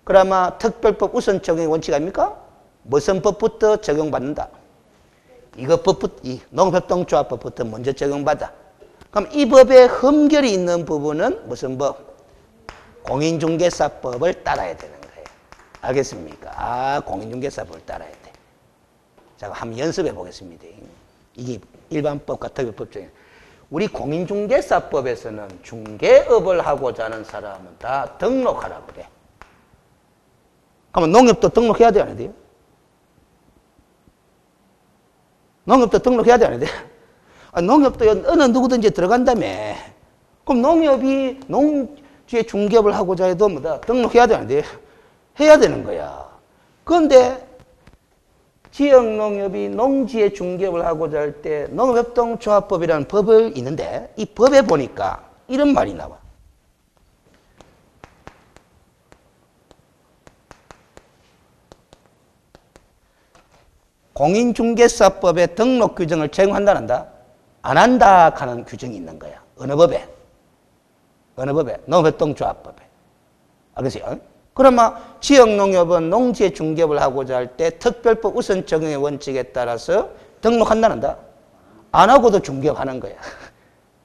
그러면 특별법 우선 적용의 원칙 아닙니까? 무슨 법부터 적용받는다? 이거 법부터, 이 농업협동조합법부터 먼저 적용받아. 그럼 이 법에 흠결이 있는 부분은 무슨 법? 공인중개사법을 따라야 되는 거예요. 알겠습니까? 공인중개사법을 따라야 돼. 자, 한번 연습해 보겠습니다. 이게 일반법과 특별법 중에 우리 공인중개사법에서는 중개업을 하고자 하는 사람은 다 등록하라고 그래. 그러면 농협도 등록해야 돼요, 안 돼요? 농협도 등록해야 돼요, 안 돼요? 농협도 어느 누구든지 들어간다며. 그럼 농협이 농지의 중개업을 하고자 해도 뭐다? 등록해야 돼요, 안 돼요? 해야 되는 거야. 그런데 지역농협이 농지의 중개업을 하고자 할 때 농업협동조합법이라는 법이 있는데 이 법에 보니까 이런 말이 나와. 공인중개사법의 등록 규정을 적용한다는다? 안 한다 하는 규정이 있는 거야. 어느 법에? 어느 법에? 농업협동조합법에. 알겠어요? 그러면 지역농협은 농지의 중개업을 하고자 할 때 특별법 우선 적용의 원칙에 따라서 등록한다는다? 안 하고도 중개업하는 거야.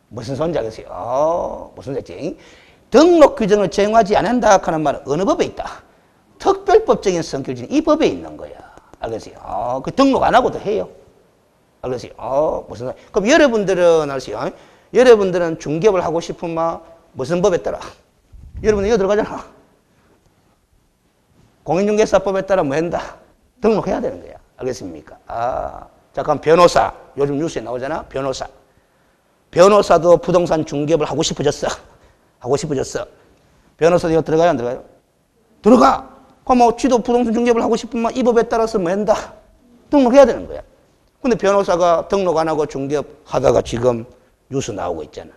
무슨 소리인지 알겠어요? 무슨 소리지? 등록 규정을 적용하지 않는다 하는 말은 어느 법에 있다? 특별법적인 성격을 지닌 이 법에 있는 거야. 알겠어요? 그 등록 안 하고도 해요. 알겠어요? 무슨 소리? 그럼 여러분들은 알겠어요? 여러분들은 중개업을 하고 싶으면 무슨 법에 따라? 여러분들 이거 들어가잖아. 공인중개사법에 따라 뭐 한다? 등록해야 되는 거야. 알겠습니까? 자, 그럼 변호사. 요즘 뉴스에 나오잖아. 변호사. 변호사도 부동산 중개업을 하고 싶어졌어. 하고 싶어졌어. 변호사도 이거 들어가요, 안 들어가요? 들어가! 그럼 뭐, 쥐도 부동산 중개업을 하고 싶으면 이 법에 따라서 뭐 한다? 등록해야 되는 거야. 근데 변호사가 등록 안 하고 중개업 하다가 지금 뉴스 나오고 있잖아.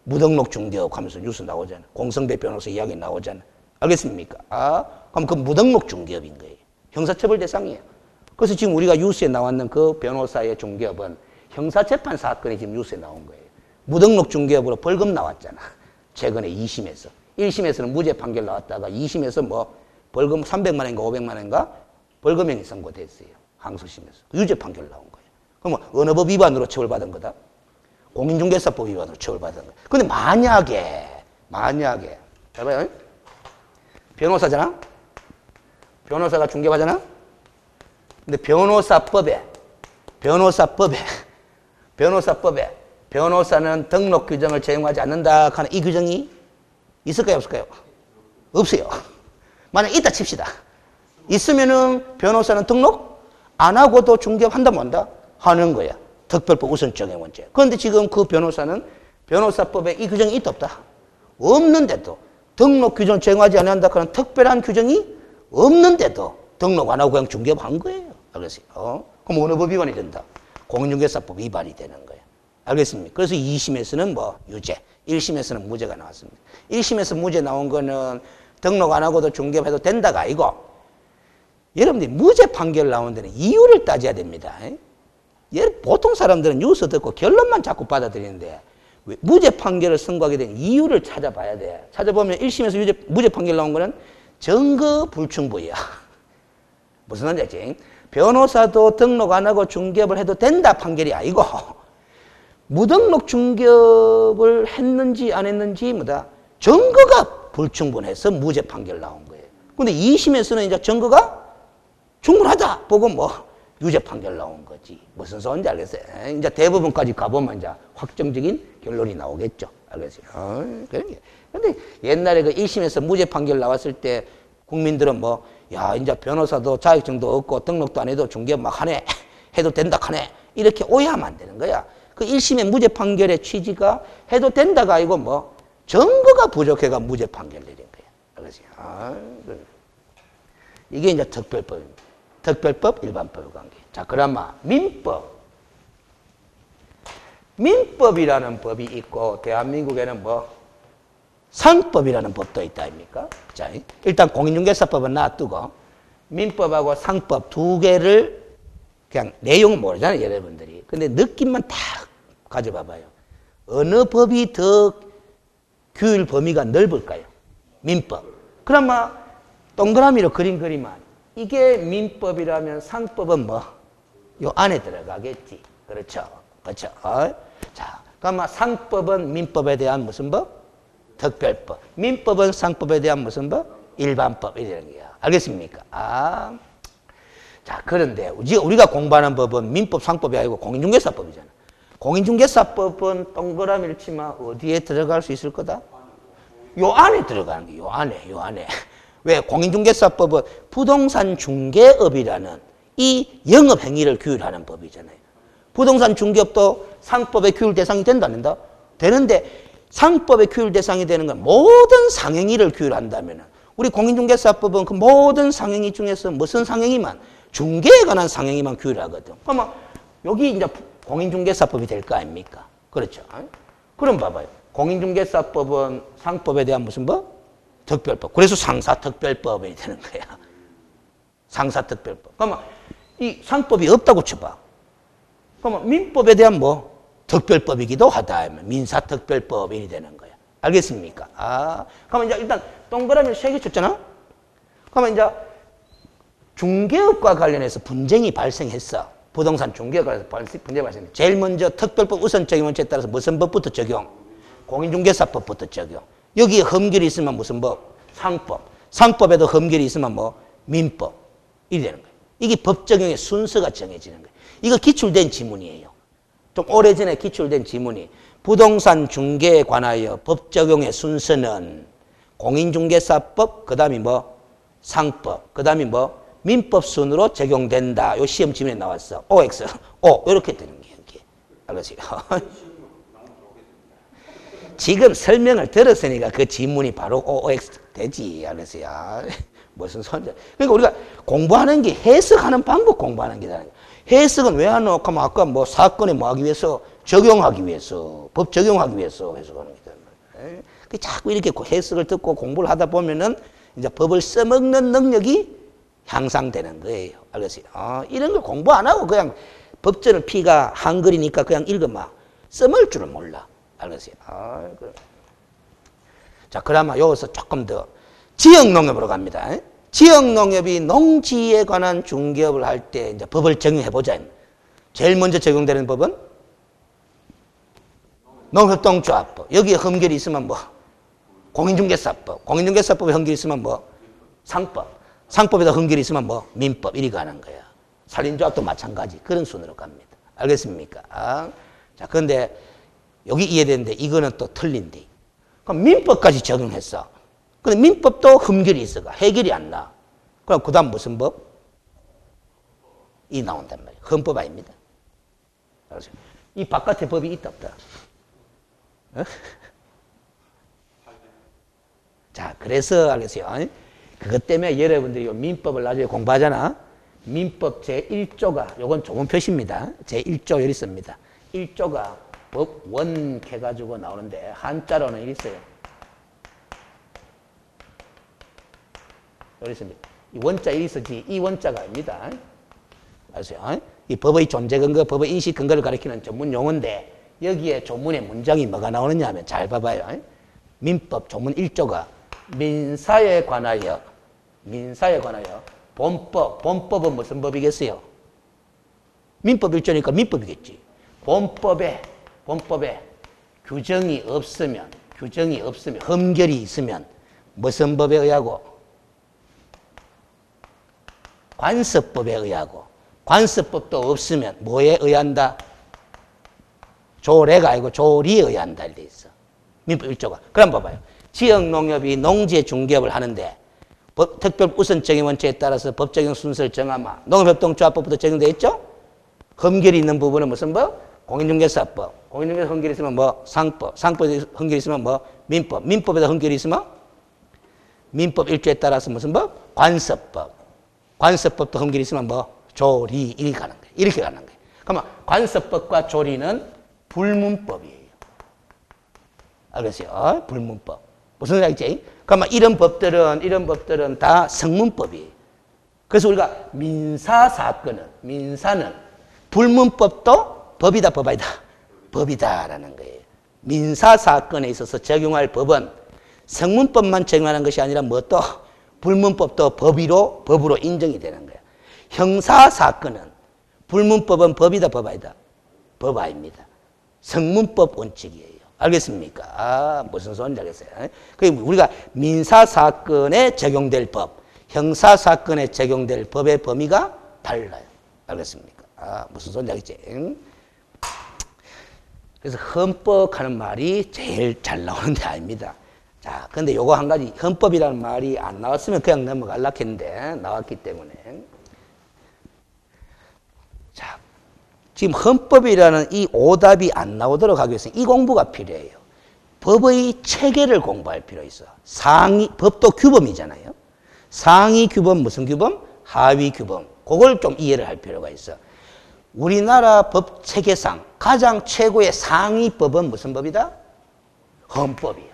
무등록 중개업 하면서 뉴스 나오잖아. 공성배 변호사 이야기 나오잖아. 알겠습니까? 그럼 그 무등록 중개업인 거예요. 형사처벌 대상이에요. 그래서 지금 우리가 뉴스에 나왔는 그 변호사의 중개업은 형사재판 사건이 지금 뉴스에 나온 거예요. 무등록 중개업으로 벌금 나왔잖아. 최근에 2심에서. 1심에서는 무죄 판결 나왔다가 2심에서 뭐 벌금 300만 원인가 500만 원인가 벌금형이 선고됐어요. 항소심에서. 유죄 판결 나온 거예요. 그러면 어느 법 위반으로 처벌받은 거다? 공인중개사법 위반으로 처벌받은 거예요. 근데 만약에 봐봐요. 변호사잖아? 변호사가 중개하잖아? 근데 변호사법에 변호사는 등록 규정을 적용하지 않는다 하는 이 규정이 있을까요, 없을까요? 없어요. 만약 있다 칩시다. 있으면은 변호사는 등록 안 하고도 중개한다 못한다? 하는 거야. 특별법 우선 적용 원칙. 그런데 지금 그 변호사는 변호사법에 이 규정이 있다 없다? 없는데도 등록 규정 적용하지 않는다 하는 특별한 규정이 없는데도 등록 안 하고 그냥 중개한 거예요. 알겠어요? 그럼 어느 법 위반이 된다? 공인중개사법 위반이 되는 거예요. 알겠습니까? 그래서 2심에서는 뭐 유죄, 1심에서는 무죄가 나왔습니다. 1심에서 무죄 나온 거는 등록 안 하고도 중개해도 된다가 아니고 여러분들이 무죄 판결 나온 데는 이유를 따져야 됩니다. 보통 사람들은 뉴스 듣고 결론만 자꾸 받아들이는데 무죄 판결을 선고하게 된 이유를 찾아봐야 돼. 찾아보면 1심에서 무죄 판결 나온 거는 증거 불충분이야. 무슨 말인지 알지? 변호사도 등록 안 하고 중개업을 해도 된다 판결이 아니고 무등록 중개업을 했는지 안 했는지 뭐다? 증거가 불충분해서 무죄 판결 나온 거예요. 근데 2심에서는 이제 증거가 충분하다 보고 뭐 유죄 판결 나온 거지. 무슨 소리인지 알겠어요? 이제 대부분까지 가보면 이제 확정적인 결론이 나오겠죠. 알겠어요? 근데 옛날에 그 1심에서 무죄 판결 나왔을 때 국민들은 뭐, 야, 이제 변호사도 자격증도 없고 등록도 안 해도 중개업 막 하네. 해도 된다 하네. 이렇게 오해하면 안 되는 거야. 그 1심의 무죄 판결의 취지가 해도 된다가 아니고 뭐, 증거가 부족해가 무죄 판결 내린 거야. 알겠어요? 이게 이제 특별법입니다. 특별법, 일반법의 관계. 자, 그나마 민법. 민법이라는 법이 있고 대한민국에는 뭐 상법이라는 법도 있다 아닙니까? 자, 일단 공인중개사법은 놔두고 민법하고 상법 두 개를 그냥 내용은 모르잖아요, 여러분들이. 근데 느낌만 딱 가져봐봐요. 어느 법이 더 규율 범위가 넓을까요? 민법. 그러면 동그라미로 그림 그리면 이게 민법이라면 상법은 뭐? 요 안에 들어가겠지. 그렇죠. 그렇죠. 자, 그러면 상법은 민법에 대한 무슨 법? 특별법. 민법은 상법에 대한 무슨 법? 일반법. 이런 거야. 알겠습니까? 자, 그런데 우리가 공부하는 법은 민법, 상법이 아니고 공인중개사법이잖아. 공인중개사법은 동그라미를 치면 어디에 들어갈 수 있을 거다? 요 안에 들어가는 거예요. 요 안에. 왜? 공인중개사법은 부동산 중개업이라는 이 영업행위를 규율하는 법이잖아요. 부동산 중개업도 상법의 규율 대상이 된다, 안 된다? 되는데 상법의 규율 대상이 되는 건 모든 상행위를 규율한다면 우리 공인중개사법은 그 모든 상행위 중에서 무슨 상행위만? 중개에 관한 상행위만 규율하거든. 그러면 여기 이제 공인중개사법이 될 거 아닙니까? 그렇죠. 그럼 봐봐요. 공인중개사법은 상법에 대한 무슨 법? 특별법. 그래서 상사특별법이 되는 거야. 상사특별법. 그러면 이 상법이 없다고 쳐봐. 그러면 민법에 대한 뭐? 특별법이기도 하다. 민사특별법이 되는 거야. 알겠습니까? 그러면 이제 일단 동그라미를 3개 쳤잖아? 그러면 이제 중개업과 관련해서 분쟁이 발생했어. 부동산 중개업과 관련해서 분쟁이 발생했어. 제일 먼저 특별법 우선적인 원칙에 따라서 무슨 법부터 적용? 공인중개사법부터 적용. 여기에 흠결이 있으면 무슨 법? 상법. 상법에도 흠결이 있으면 뭐? 민법. 이렇게 되는 거예요. 이게 법 적용의 순서가 정해지는 거예요. 이거 기출된 지문이에요. 좀 오래전에 기출된 지문이 부동산 중개에 관하여 법 적용의 순서는 공인중개사법, 그 다음에 뭐? 상법, 그 다음에 뭐? 민법 순으로 적용된다. 요 시험 지문에 나왔어. OX. 이렇게 되는 거예요. 알겠어요? 지금 설명을 들었으니까 그 지문이 바로 OX 되지. 알겠어요? 무슨 소리야. 그러니까 우리가 공부하는 게 해석하는 방법 공부하는 게다. 해석은 왜 하노? 하면 아까 뭐 사건에 뭐 하기 위해서 적용하기 위해서 법 적용하기 위해서 해석하는 게다. 자꾸 이렇게 해석을 듣고 공부를 하다 보면은 이제 법을 써먹는 능력이 향상되는 거예요. 알겠어요? 이런 걸 공부 안 하고 그냥 법전을 피가 한글이니까 그냥 읽어봐. 써먹을 줄은 몰라. 알겠어요? 자, 그러면 여기서 조금 더 지역농협으로 갑니다. 지역농협이 농지에 관한 중개업을 할 때 이제 법을 적용해보자. 제일 먼저 적용되는 법은 농협동조합법. 여기에 흠결이 있으면 뭐? 공인중개사법. 공인중개사법에 흠결이 있으면 뭐? 상법. 상법에다 흠결이 있으면 뭐? 민법. 이리 가는 거야. 산림조합도 마찬가지. 그런 순으로 갑니다. 알겠습니까? 자, 그런데 여기 이해되는데 이거는 또 틀린데. 그럼 민법까지 적용했어. 근데 민법도 흠결이 있어가. 해결이 안 나. 그럼 그 다음 무슨 법? 이 나온단 말이에요. 헌법 아닙니다. 이 바깥에 법이 있다 없다? 자, 그래서 알겠어요. 그것 때문에 여러분들이 민법을 나중에 공부하잖아. 민법 제1조가, 요건 조문 표시입니다. 제1조 여기 있습니다. 1조가 법원 해가지고 나오는데 한자로는 이리 있어요. 여기 있습니다. 이 원자 이리 있었지 이 원자가 아닙니다. 아세요? 이 법의 존재 근거, 법의 인식 근거를 가리키는 전문 용어인데 여기에 조문의 문장이 뭐가 나오느냐 하면 잘 봐봐요. 민법 조문 1조가 민사에 관하여 본법은 무슨 법이겠어요? 민법 1조니까 민법이겠지. 본법에 규정이 없으면 흠결이 있으면 무슨 법에 의하고? 관습법에 의하고. 관습법도 없으면 뭐에 의한다? 조례가 아니고 조리에 의한다 이렇게 있어. 민법 1조가. 그럼 봐봐요. 지역농협이 농지의 중개업을 하는데 특별 우선적인 원칙에 따라서 법 적용 순서를 정하면 농협협동조합법부터 적용되어 있죠? 흠결이 있는 부분은 무슨 법? 공인중개사법. 공인중개사 흠결이 있으면 뭐? 상법. 상법에 흠결이 있으면 뭐? 민법. 민법에다 흠결이 있으면 민법 1조에 따라서 무슨 법? 관습법. 관습법도 흠결이 있으면 뭐? 조리. 이렇게 가는 거예요. 이렇게 가는 거예요. 그러면 관습법과 조리는 불문법이에요. 알겠어요? 불문법. 무슨 소리지? 그러면 이런 법들은 다 성문법이에요. 그래서 우리가 민사는 불문법도 법이다, 법 아니다? 법이다라는 거예요. 민사사건에 있어서 적용할 법은 성문법만 적용하는 것이 아니라 뭐 또 불문법도 법으로 인정이 되는 거예요. 형사사건은 불문법은 법이다, 법 아니다? 법 아닙니다. 성문법 원칙이에요. 알겠습니까? 무슨 소리인지 알겠어요? 우리가 민사사건에 적용될 법, 형사사건에 적용될 법의 범위가 달라요. 알겠습니까? 무슨 소리인지 알겠지? 그래서 헌법 하는 말이 제일 잘 나오는 데 아닙니다. 자, 근데 요거 한 가지, 헌법이라는 말이 안 나왔으면 그냥 넘어갈라 했는데, 나왔기 때문에. 자, 지금 헌법이라는 이 오답이 안 나오도록 하기 위해서 이 공부가 필요해요. 법의 체계를 공부할 필요 있어. 법도 규범이잖아요. 상위 규범, 무슨 규범? 하위 규범. 그걸 좀 이해를 할 필요가 있어. 우리나라 법 체계상 가장 최고의 상위 법은 무슨 법이다? 헌법이에요.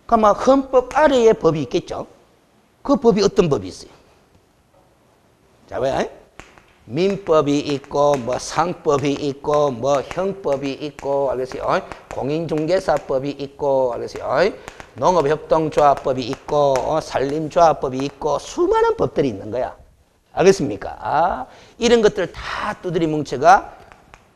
그러면 헌법 아래에 법이 있겠죠? 그 법이 어떤 법이 있어요? 자, 왜? 민법이 있고, 뭐 상법이 있고, 뭐 형법이 있고, 알겠어요? 공인중개사법이 있고, 알겠어요? 농업협동조합법이 있고, 산림조합법이 있고, 수많은 법들이 있는 거야. 알겠습니까? 이런 것들 다 두드리 뭉쳐가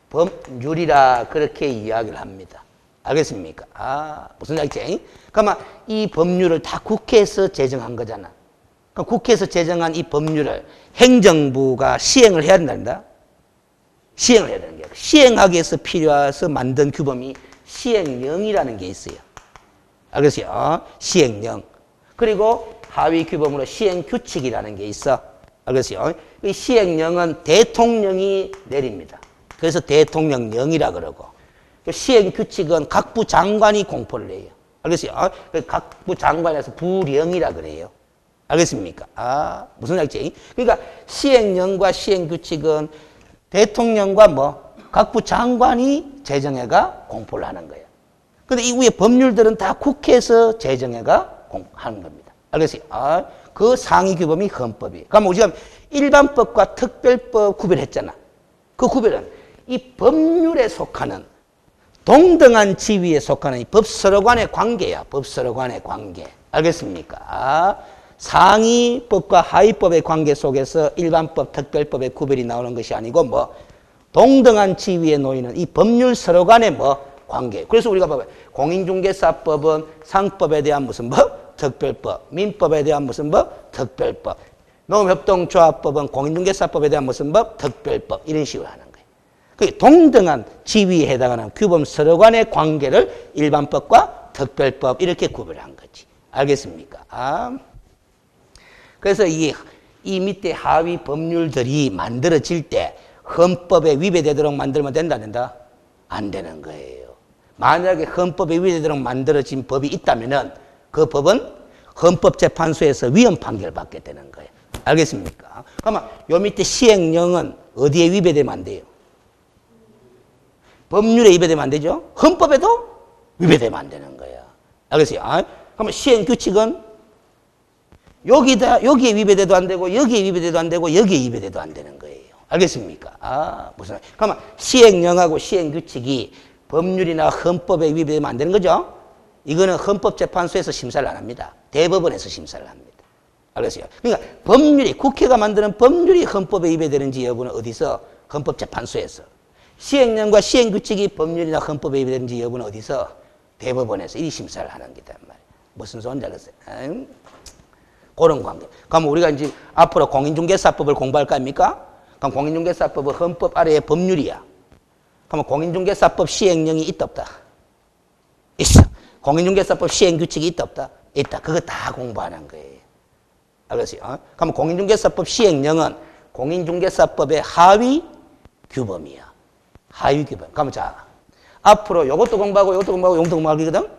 법률이라 그렇게 이야기를 합니다. 알겠습니까? 무슨 얘기지? 그러면 이 법률을 다 국회에서 제정한 거잖아. 그럼 국회에서 제정한 이 법률을 행정부가 시행을 해야 된다. 시행을 해야 되는 거야. 시행하기 위해서 필요해서 만든 규범이 시행령이라는 게 있어요. 알겠어요? 시행령. 그리고 하위 규범으로 시행규칙이라는 게 있어. 알겠어요? 이 시행령은 대통령이 내립니다. 그래서 대통령령이라 그러고, 시행규칙은 각부 장관이 공포를 해요. 알겠어요? 각부 장관에서 부령이라 그래요. 알겠습니까? 무슨 얘기지? 그러니까 시행령과 시행규칙은 대통령과 각부 장관이 제정해가 공포를 하는 거예요. 근데 이 위에 법률들은 다 국회에서 제정해가 하는 겁니다. 알겠어요? 그 상위 규범이 헌법이에요. 그럼 우리가 일반법과 특별법 구별했잖아. 그 구별은 이 법률에 속하는 동등한 지위에 속하는 이 법서로 간의 관계야. 법서로 간의 관계. 알겠습니까? 상위법과 하위법의 관계 속에서 일반법, 특별법의 구별이 나오는 것이 아니고 동등한 지위에 놓이는 이 법률 서로 간의 관계. 그래서 우리가 봐봐요. 공인중개사법은 상법에 대한 무슨 법? 특별법. 민법에 대한 무슨 법? 특별법. 농업협동조합법은 공인중개사법에 대한 무슨 법? 특별법. 이런 식으로 하는 거예요. 그 동등한 지위에 해당하는 규범 서로 간의 관계를 일반법과 특별법 이렇게 구별한 거지. 알겠습니까? 그래서 이 밑에 하위 법률들이 만들어질 때 헌법에 위배되도록 만들면 된다, 안 된다? 안 되는 거예요. 만약에 헌법에 위배되도록 만들어진 법이 있다면은 그 법은 헌법재판소에서 위헌 판결을 받게 되는 거예요. 알겠습니까? 그러면 요 밑에 시행령은 어디에 위배되면 안 돼요? 법률에 위배되면 안 되죠? 헌법에도 위배되면 안 되는 거야. 알겠어요? 그러면 시행규칙은 여기에 위배돼도 안 되고, 여기에 위배돼도 안 되고, 여기에 위배돼도 안 되는 거예요. 알겠습니까? 그러면 시행령하고 시행규칙이 법률이나 헌법에 위배되면 안 되는 거죠? 이거는 헌법재판소에서 심사를 안 합니다. 대법원에서 심사를 합니다. 알겠어요? 그러니까 국회가 만드는 법률이 헌법에 위배되는지 여부는 어디서? 헌법재판소에서. 시행령과 시행규칙이 법률이나 헌법에 위배되는지 여부는 어디서? 대법원에서 이 심사를 하는 거단 말이에요. 무슨 소리인지 알겠어요? 그런 관계. 그럼 우리가 이제 앞으로 공인중개사법을 공부할 거 아닙니까? 그럼 공인중개사법은 헌법 아래의 법률이야. 그러면 공인중개사법 시행령이 있다 없다? 있어. 공인중개사법 시행규칙이 있다 없다? 있다. 그거 다 공부하는 거예요. 알겠어요? 그럼 공인중개사법 시행령은 공인중개사법의 하위 규범이야. 하위 규범. 그러면 자, 앞으로 이것도 공부하고 이것도 공부하고 이것도 공부하거든?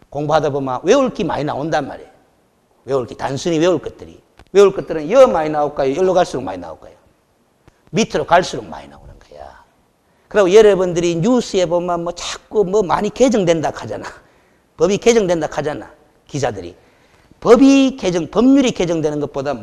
공부하다 보면 외울 게 많이 나온단 말이에요. 외울 게, 단순히 외울 것들이. 외울 것들은 여 많이 나올까요? 여기로 갈수록 많이 나올까요? 밑으로 갈수록 많이 나오는 거야. 그리고 여러분들이 뉴스에 보면 자꾸 많이 개정된다 하잖아. 법이 개정된다 하잖아. 기자들이. 법률이 개정되는 것보다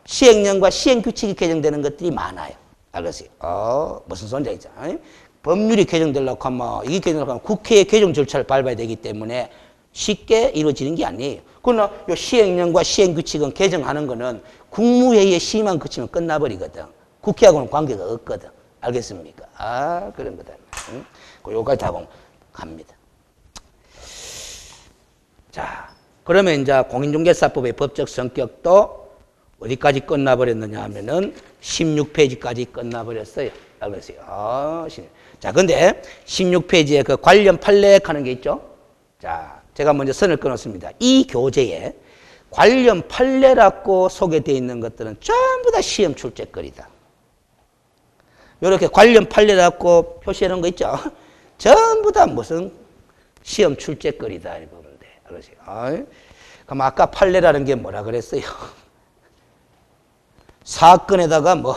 시행령과 시행규칙이 개정되는 것들이 많아요. 알겠어요? 무슨 소리인지 알겠죠? 법률이 개정되려고 하면, 이게 개정되려고 하면 국회의 개정 절차를 밟아야 되기 때문에 쉽게 이루어지는 게 아니에요. 그러나 요 시행령과 시행규칙은 개정하는 거는 국무회의에 심의만 그치면 끝나버리거든. 국회하고는 관계가 없거든. 알겠습니까? 그런 거다. 요까지 다 갑니다. 자, 그러면 이제 공인중개사법의 법적 성격도 어디까지 끝나버렸느냐 하면은 16페이지까지 끝나버렸어요. 알겠어요? 자, 근데 16페이지에 그 관련 판례 하는 게 있죠. 자, 제가 먼저 선을 끊었습니다. 이 교재에 관련 판례라고 소개되어 있는 것들은 전부 다 시험 출제거리다. 이렇게 관련 판례라고 표시해 놓은 거 있죠. 전부 다 무슨 시험 출제거리다 이렇게 보면 돼. 그러세요. 그럼 아까 판례라는 게 뭐라 그랬어요? 사건에다가 뭐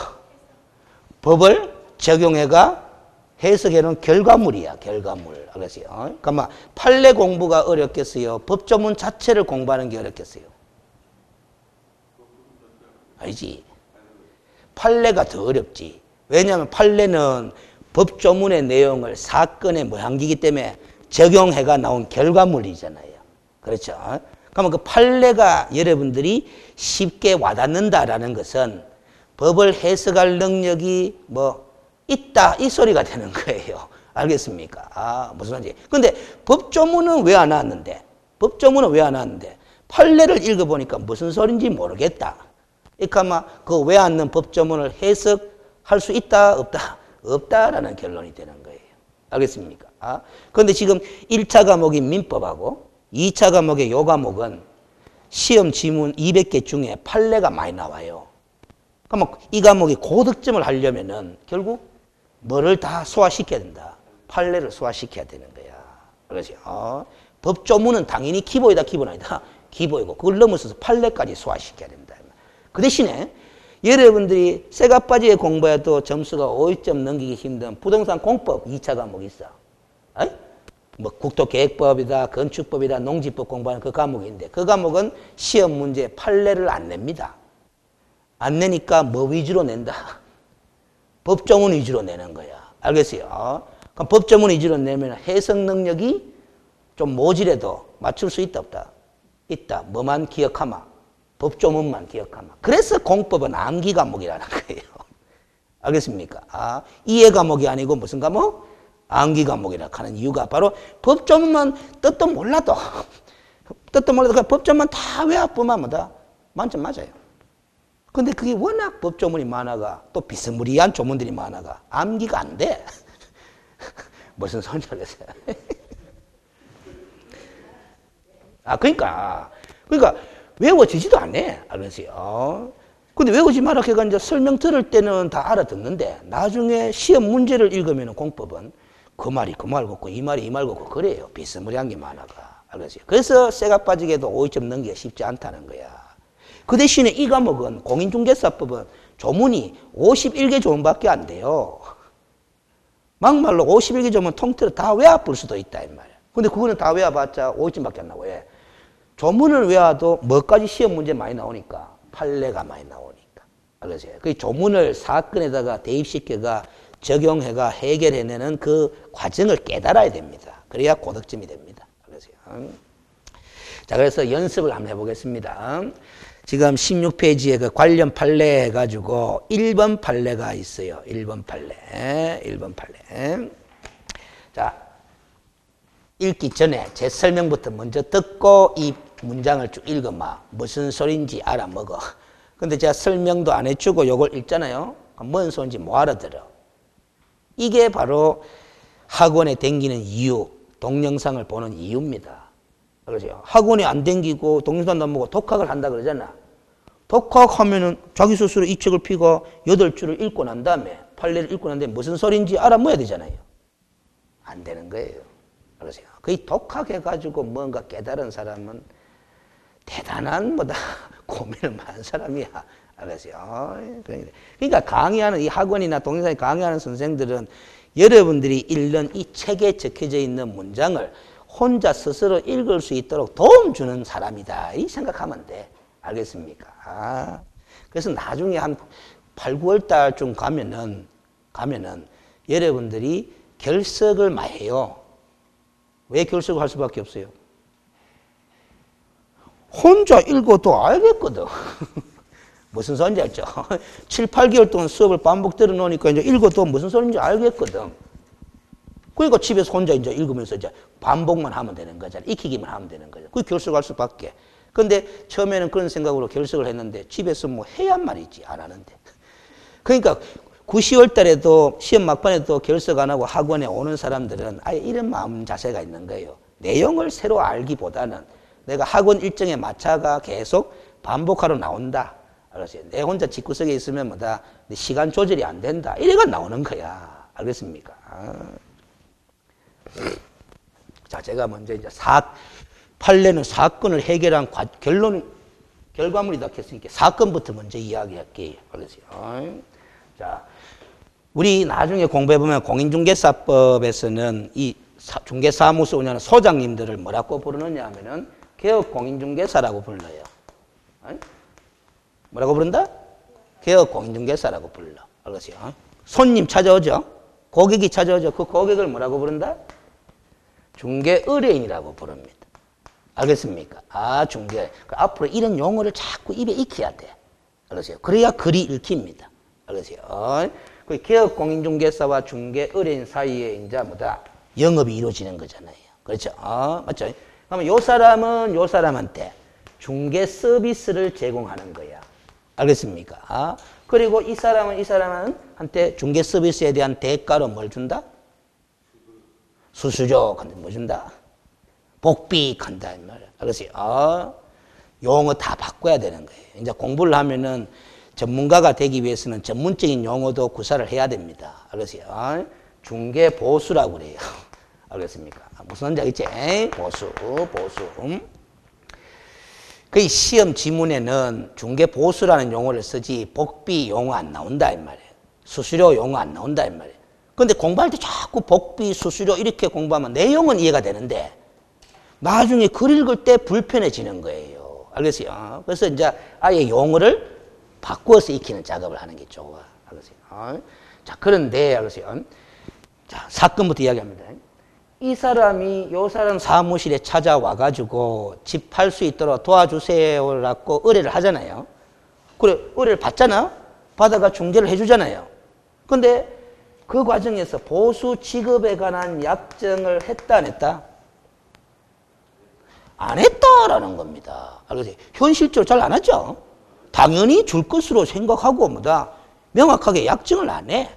법을 적용해가 해석해 놓은 결과물이야. 결과물. 그러세요. 그러면 판례 공부가 어렵겠어요? 법조문 자체를 공부하는 게 어렵겠어요? 아니지. 판례가 더 어렵지. 왜냐하면 판례는 법조문의 내용을 사건에 모양기기 때문에 적용해가 나온 결과물이잖아요. 그렇죠? 그러면 그 판례가 여러분들이 쉽게 와닿는다라는 것은 법을 해석할 능력이 뭐 있다 이 소리가 되는 거예요. 알겠습니까? 아, 무슨 말인지. 근데 법조문은 왜 안 나왔는데? 법조문은 왜 안 나왔는데? 판례를 읽어보니까 무슨 소린지 모르겠다. 그러니까 그 왜 안 넣은 법조문을 해석할 수 있다 없다? 없다라는 결론이 되는 거예요. 알겠습니까? 아? 그런데 지금 1차 과목인 민법하고 2차 과목의 요 과목은 시험 지문 200개 중에 판례가 많이 나와요. 그러면 이 과목이 고득점을 하려면은 결국 뭐를 다 소화시켜야 된다. 판례를 소화시켜야 되는 거야. 그렇지? 법조문은 당연히 기본이다, 기본 아니다. 기본이고 그걸 넘어서서 판례까지 소화시켜야 된다. 그 대신에 여러분들이 쇠가빠지에 공부해도 점수가 5점 넘기기 힘든 부동산 공법 2차 과목이 있어. 어이? 뭐 국토계획법이다, 건축법이다, 농지법 공부하는 그 과목인데 그 과목은 시험 문제 판례를 안 냅니다. 안 내니까 뭐 위주로 낸다? 법조문 위주로 내는 거야. 알겠어요? 그럼 법조문 위주로 내면 해석 능력이 좀 모질해도 맞출 수 있다 없다? 있다. 뭐만 기억하마? 법조문만 기억하마. 그래서 공법은 암기 과목이라는 거예요. 알겠습니까? 아, 이해 과목이 아니고 무슨 과목? 암기 과목이라고 하는 이유가 바로 법조문만 뜻도 몰라도 그냥 법조문만 다 외워보면 뭐다? 만점 맞아요. 근데 그게 워낙 법조문이 많아가 또 비스무리한 조문들이 많아가 암기가 안 돼. 무슨 소리를 했어요? 아, 그러니까 외워지지도 않네. 알겠어요? 근데 외우지 마라 해가 이제 설명 들을 때는 다 알아듣는데 나중에 시험 문제를 읽으면 공법은 그 말이 그 말 같고 이 말이 이 말 같고 그래요. 비스무리한 게 많아가. 알겠어요? 그래서 쇠가 빠지게도 5점 넘기가 쉽지 않다는 거야. 그 대신에 이 과목은 공인중개사법은 조문이 51개 조문밖에 안 돼요. 막말로 51개 조문 통틀어 다 외워볼 수도 있다 이 말이야. 근데 그거는 다 외워봤자 5점밖에 안 나와. 왜? 조문을 외워도 뭐까지 시험 문제 많이 나오니까 판례가 많이 나오니까. 알겠어요? 그 조문을 사건에다가 대입시켜가 적용해가 해결해내는 그 과정을 깨달아야 됩니다. 그래야 고득점이 됩니다. 알겠어요? 자, 그래서 연습을 한번 해보겠습니다. 지금 16페이지에 그 관련 판례 해가지고 1번 판례가 있어요. 1번 판례. 1번 판례. 자, 읽기 전에 제 설명부터 먼저 듣고 이 문장을 쭉 읽어봐. 무슨 소린지 알아먹어. 근데 제가 설명도 안 해주고 요걸 읽잖아요. 뭔 소린지 못 알아들어. 이게 바로 학원에 댕기는 이유, 동영상을 보는 이유입니다. 그러죠? 학원에 안 댕기고 동영상도 안 보고 독학을 한다 그러잖아. 독학하면은 자기 스스로 이 책을 피고 8줄을 읽고 난 다음에 판례를 읽고 난 다음에 무슨 소린지 알아먹어야 되잖아요. 안 되는 거예요. 그러세요. 거의 독학해가지고 뭔가 깨달은 사람은 대단한 뭐다 고민을 많은 사람이야. 알겠어요. 그러니까 강의하는 이 학원이나 동영상에 강의하는 선생들은 여러분들이 읽는 이 책에 적혀져 있는 문장을 혼자 스스로 읽을 수 있도록 도움 주는 사람이다. 이 생각하면 돼. 알겠습니까? 아, 그래서 나중에 한 8, 9월 달쯤 가면은 여러분들이 결석을 많이 해요. 왜 결석을 할 수밖에 없어요? 혼자 읽어도 알겠거든. 무슨 소리인지 알죠? 7, 8개월 동안 수업을 반복 들어놓으니까 이제 읽어도 무슨 소리인지 알겠거든. 그러니까 집에서 혼자 이제 읽으면서 이제 반복만 하면 되는 거잖아. 익히기만 하면 되는 거죠. 그게 결석할 수밖에. 근데 처음에는 그런 생각으로 결석을 했는데 집에서 뭐 해야 말이지. 안 하는데. 그러니까 9, 10월 달에도 시험 막판에도 결석 안 하고 학원에 오는 사람들은 아예 이런 마음 자세가 있는 거예요. 내용을 새로 알기보다는 내가 학원 일정에 맞춰가 계속 반복하러 나온다. 알았어요. 내 혼자 집구석에 있으면 뭐다. 시간 조절이 안 된다. 이래가 나오는 거야. 알겠습니까? 자, 제가 먼저 이제 판례는 사건을 해결한 결과물이다 했으니까 사건부터 먼저 이야기할게요. 알겠어요. 자, 우리 나중에 공부해보면 공인중개사법에서는 이 중개사무소 운영하는 소장님들을 뭐라고 부르느냐 하면은 개업공인중개사라고 불러요. 뭐라고 부른다? 개업공인중개사라고 불러. 알겠어요? 손님 찾아오죠? 고객이 찾아오죠? 그 고객을 뭐라고 부른다? 중개의뢰인이라고 부릅니다. 알겠습니까? 중개. 앞으로 이런 용어를 자꾸 입에 익혀야 돼. 알겠어요? 그래야 글이 읽힙니다. 알겠어요? 그 개업공인중개사와 중개의뢰인 사이에 이제 뭐다? 영업이 이루어지는 거잖아요. 그렇죠? 맞죠? 그러면 요 사람은 요 사람한테 중개 서비스를 제공하는 거야. 알겠습니까? 그리고 이 사람은 이 사람한테 중개 서비스에 대한 대가로 뭘 준다? 수수료, 뭐 준다? 복비 간다. 알겠어요? 용어 다 바꿔야 되는 거예요. 이제 공부를 하면은 전문가가 되기 위해서는 전문적인 용어도 구사를 해야 됩니다. 알겠어요? 중개 보수라고 그래요. 알겠습니까? 무슨 말인지 알겠지? 보수. 그 시험 지문에는 중개 보수라는 용어를 쓰지 복비 용어 안 나온다 이 말이에요. 수수료 용어 안 나온다 이 말이에요. 근데 공부할 때 자꾸 복비, 수수료 이렇게 공부하면 내용은 이해가 되는데 나중에 글 읽을 때 불편해지는 거예요. 알겠어요? 그래서 이제 아예 용어를 바꾸어서 익히는 작업을 하는 게 좋아. 알겠어요? 자, 그런데 알겠어요? 자, 사건부터 이야기합니다. 이 사람이 요 사람 사무실에 찾아와 가지고 집 팔 수 있도록 도와주세요라고 의뢰를 하잖아요. 그래, 의뢰를 받잖아. 받아가 중개를 해주잖아요. 근데 그 과정에서 보수 지급에 관한 약정을 했다 안 했다? 안 했다라는 겁니다. 알겠어요? 현실적으로 잘 안 하죠. 당연히 줄 것으로 생각하고 뭐다 명확하게 약정을 안 해.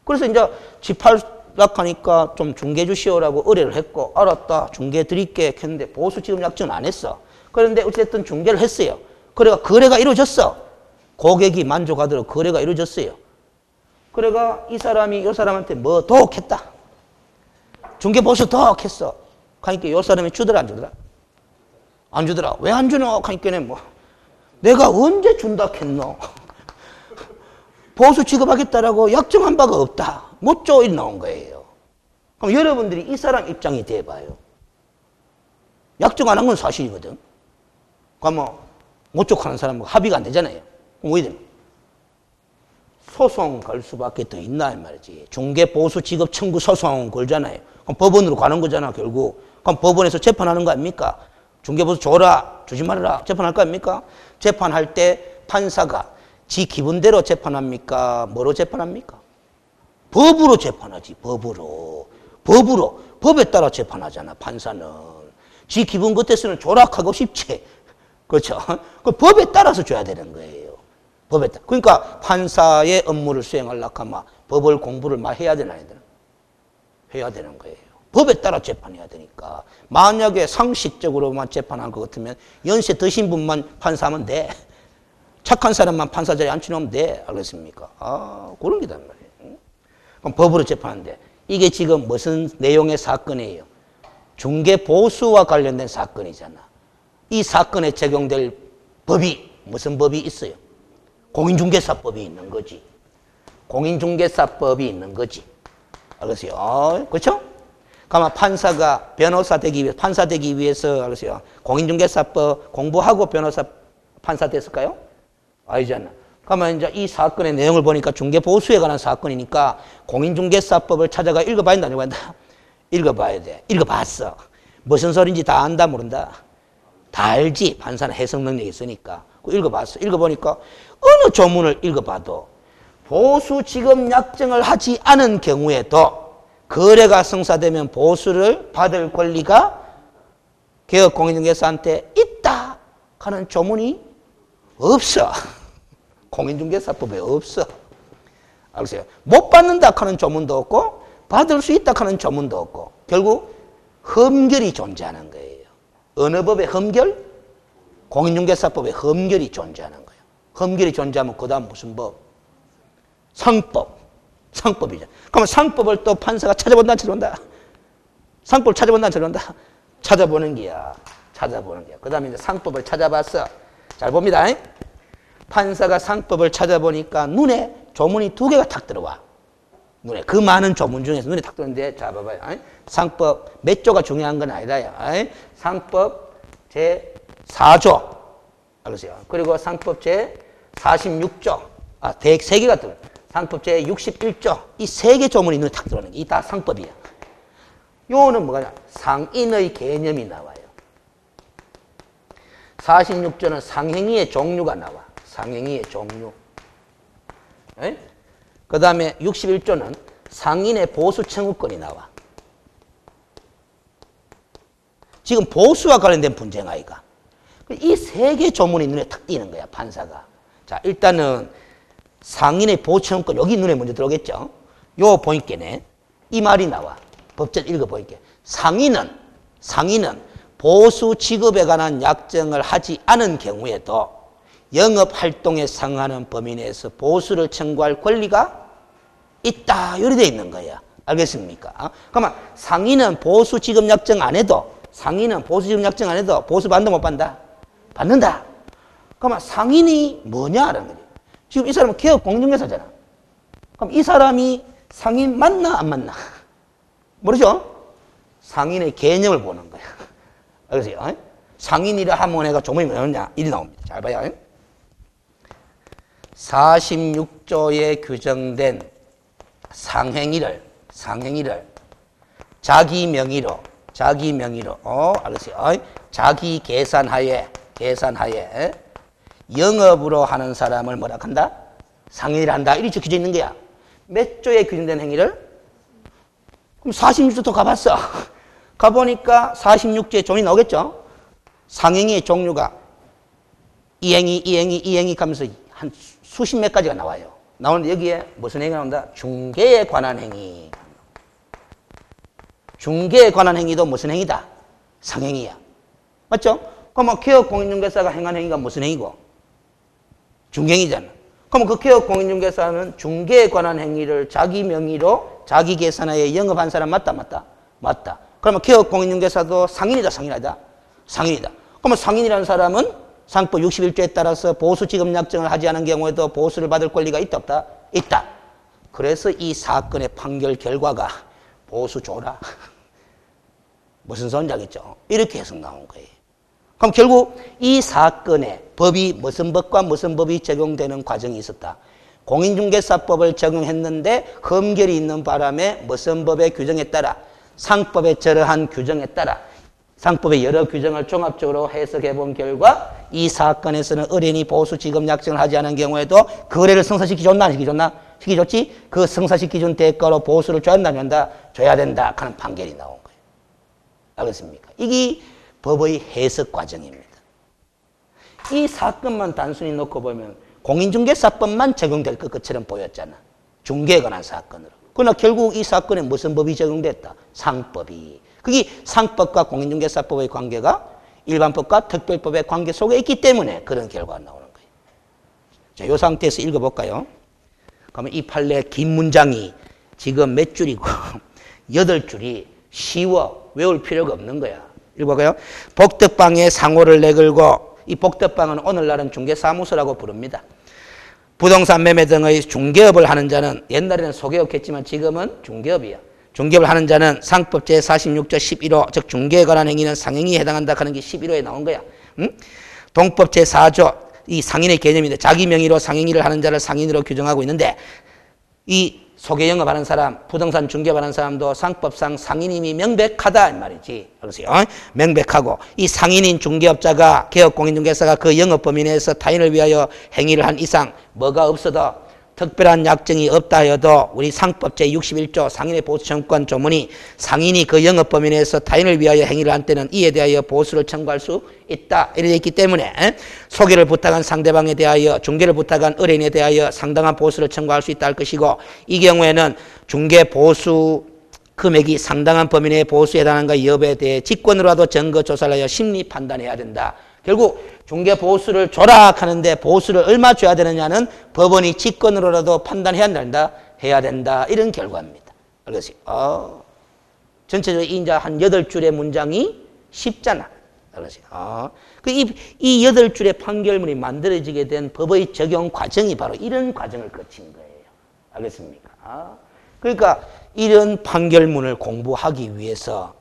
그래서 이제 집 팔려고 하니까 좀 중개 주시오라고 의뢰를 했고 알았다 중개 드릴게 했는데 보수 지급 약정을 안 했어. 그런데 어쨌든 중개를 했어요. 그래가 거래가 이루어졌어. 고객이 만족하도록 거래가 이루어졌어요. 그래가 이 사람이 이 사람한테 뭐 도둑했다. 중개 보수 도둑했어. 그러니까 이 사람이 주더라 안 주더라? 안 주더라. 왜 안 주노? 그러니까 뭐 내가 언제 준다 했노? 보수 지급하겠다라고 약정한 바가 없다. 못 줘. 이렇게 나온 거예요. 그럼 여러분들이 이 사람 입장이 돼봐요. 약정 안 한 건 사실이거든. 그러면 못 줘 하는 사람은 합의가 안 되잖아요. 그럼 왜 되나? 소송 걸 수밖에 더 있나 이 말이지. 중개 보수 지급 청구 소송 걸잖아요. 그럼 법원으로 가는 거잖아 결국. 그럼 법원에서 재판하는 거 아닙니까? 중개 보수 줘라 주지 말아라 재판할 거 아닙니까? 재판할 때 판사가 지 기분대로 재판합니까? 뭐로 재판합니까? 법으로 재판하지. 법으로. 법에 따라 재판하잖아 판사는. 지 기분 같아서는 조락하고 싶지. 그렇죠? 그 법에 따라서 줘야 되는 거예요. 법에 따라. 그러니까 판사의 업무를 수행하려고 하면 법을 공부를 막 해야 되나 아니야? 해야 되는 거예요. 법에 따라 재판해야 되니까. 만약에 상식적으로만 재판한 것 같으면 연세 드신 분만 판사하면 돼. 착한 사람만 판사 자리에 앉혀놓으면 돼. 알겠습니까? 그런 게단 말이에요. 그럼 법으로 재판하는데 이게 지금 무슨 내용의 사건이에요? 중개 보수와 관련된 사건이잖아. 이 사건에 적용될 법이 무슨 법이 있어요? 공인중개사법이 있는 거지. 공인중개사법이 있는 거지. 알겠어요? 그렇죠? 그러면 판사가 변호사 되기 위해서, 판사 되기 위해서, 알겠어요? 공인중개사법 공부하고 판사 됐을까요? 아니잖아. 그러면 이제 이 사건의 내용을 보니까 중개보수에 관한 사건이니까 공인중개사법을 찾아가 읽어봐야 된다, 아니야? 읽어봐야 돼. 읽어봤어. 무슨 소리인지 다 안다, 모른다? 다 알지. 판사는 해석 능력이 있으니까. 읽어봤어. 읽어보니까 어느 조문을 읽어봐도 보수 지급 약정을 하지 않은 경우에도 거래가 성사되면 보수를 받을 권리가 개업공인중개사한테 있다 하는 조문이 없어. 공인중개사법에 없어. 알겠어요? 못 받는다 하는 조문도 없고 받을 수 있다 하는 조문도 없고 결국 험결이 존재하는 거예요. 어느 법의 험결? 공인중개사법의 험결이 존재하는 거예요. 험결이 존재하면 그 다음 무슨 법? 상법. 상법이죠. 그러면 상법을 또 판사가 찾아본다, 안 찾아본다? 상법을 찾아본다, 안 찾아본다? 찾아보는 게야. 찾아보는 게야. 그 다음에 이제 상법을 찾아봤어. 잘 봅니다. 판사가 상법을 찾아보니까 눈에 조문이 2개가 탁 들어와. 눈에. 그 많은 조문 중에서 눈에 탁 들어오는데, 자, 봐봐요. 상법 몇 조가 중요한 건 아니다. 상법 제4조. 알겠어요? 그리고 상법 제46조. 대 3개가 들어요. 상법 제61조. 이 3개 조문이 눈에 탁 들어오는 게, 이 다 상법이야. 요거는 뭐가, 상인의 개념이 나와요. 46조는 상행위의 종류가 나와. 상행위의 종류. 그 다음에 61조는 상인의 보수 청구권이 나와. 지금 보수와 관련된 분쟁 아이가. 이 3개 조문이 눈에 탁 띄는 거야, 판사가. 자, 일단은 상인의 보수 청구권, 여기 눈에 먼저 들어오겠죠? 요 보니께네. 이 말이 나와. 법전 읽어보니까. 상인은 보수 지급에 관한 약정을 하지 않은 경우에도 영업활동에 상하는 범위 내에서 보수를 청구할 권리가 있다. 이렇게 되어 있는 거야. 알겠습니까? 그러면 상인은 보수 지급 약정 안 해도 보수 받는다, 못 받는다? 받는다. 그러면 상인이 뭐냐라는 거지. 지금 이 사람은 개업 공인중개사잖아. 그럼 이 사람이 상인 맞나, 안 맞나? 모르죠? 상인의 개념을 보는 거야. 알겠어요? 상인이라 하면 애가 조문이 뭐냐? 일이 나옵니다. 잘 봐요. 46조에 규정된 상행위를 자기 명의로, 알겠어요? 자기 계산하에 영업으로 하는 사람을 뭐라 한다? 상행위를 한다. 이렇게 적혀져 있는 거야. 몇 조에 규정된 행위를? 그럼 46조 또 가봤어. 가보니까 46조에 조문이 나오겠죠? 상행위의 종류가 이 행위 가면서 한 수십 몇 가지가 나와요. 나오는데 여기에 무슨 행위가 나온다? 중개에 관한 행위. 중개에 관한 행위도 무슨 행위다? 상행위야. 맞죠? 그럼 개업 공인중개사가 행한 행위가 무슨 행위고? 중개행위잖아. 그럼 그 개업 공인중개사는 중개에 관한 행위를 자기 명의로 자기 계산하에 영업한 사람 맞다? 맞다. 그러면 개업 공인중개사도 상인이다, 상인이다? 상인이다. 그러면 상인이라는 사람은 상법 61조에 따라서 보수 지급 약정을 하지 않은 경우에도 보수를 받을 권리가 있다, 없다? 있다. 그래서 이 사건의 판결 결과가 보수 줘라. 무슨 소리인지 알겠죠? 이렇게 해서 나온 거예요. 그럼 결국 이 사건에 법이 무슨 법과 무슨 법이 적용되는 과정이 있었다. 공인중개사법을 적용했는데 험결이 있는 바람에 무슨 법의 규정에 따라 상법의 저러한 규정에 따라 상법의 여러 규정을 종합적으로 해석해 본 결과 이 사건에서는 의뢰인이 보수 지급 약정을 하지 않은 경우에도 거래를 성사시키줬나 안 시키줬나? 시키줬지? 그 성사시키준 대가로 보수를 줘야 한다, 안 한다? 줘야 된다 하는 판결이 나온 거예요. 알겠습니까? 이게 법의 해석 과정입니다. 이 사건만 단순히 놓고 보면 공인중개사법만 적용될 것처럼 보였잖아. 중개에 관한 사건으로. 그러나 결국 이 사건에 무슨 법이 적용됐다? 상법이. 그게 상법과 공인중개사법의 관계가 일반법과 특별법의 관계 속에 있기 때문에 그런 결과가 나오는 거예요. 자, 이 상태에서 읽어볼까요? 그러면 이 판례 긴 문장이 지금 몇 줄이고 8줄이 쉬워. 외울 필요가 없는 거야. 읽어볼까요? 복덕방에 상호를 내걸고, 이 복덕방은 오늘날은 중개사무소라고 부릅니다. 부동산 매매 등의 중개업을 하는 자는, 옛날에는 소개업했지만 지금은 중개업이야. 중개업을 하는 자는 상법 제46조 11호, 즉 중개에 관한 행위는 상행위에 해당한다 하는 게 11호에 나온 거야. 동법 제4조, 이 상인의 개념인데 자기 명의로 상행위를 하는 자를 상인으로 규정하고 있는데, 이 소개영업하는 사람, 부동산 중개업하는 사람도 상법상 상인임이 명백하다 이 말이지. 알겠어요? 명백하고 이 상인인 중개업자가 개업공인중개사가 그 영업 범위 내에서 타인을 위하여 행위를 한 이상 뭐가 없어도 특별한 약정이 없다 하여도 우리 상법 제61조 상인의 보수청구권 조문이 상인이 그 영업범위 내에서 타인을 위하여 행위를 한 때는 이에 대하여 보수를 청구할 수 있다. 이렇게 되어 있기 때문에 소개를 부탁한 상대방에 대하여 중개를 부탁한 의뢰인에 대하여 상당한 보수를 청구할 수 있다 할 것이고 이 경우에는 중개 보수 금액이 상당한 범위 내에 보수에 해당하는가 여부에 대해 직권으로라도 증거 조사를 하여 심리 판단해야 된다. 결국 중개 보수를 줘라 하는데 보수를 얼마 줘야 되느냐는 법원이 직권으로라도 판단해야 된다. 해야 된다. 이런 결과입니다. 알겠어요? 전체적으로 이제 한 8줄의 문장이 쉽잖아. 알겠어요? 이 8줄의 판결문이 만들어지게 된 법의 적용 과정이 바로 이런 과정을 거친 거예요. 알겠습니까? 그러니까 이런 판결문을 공부하기 위해서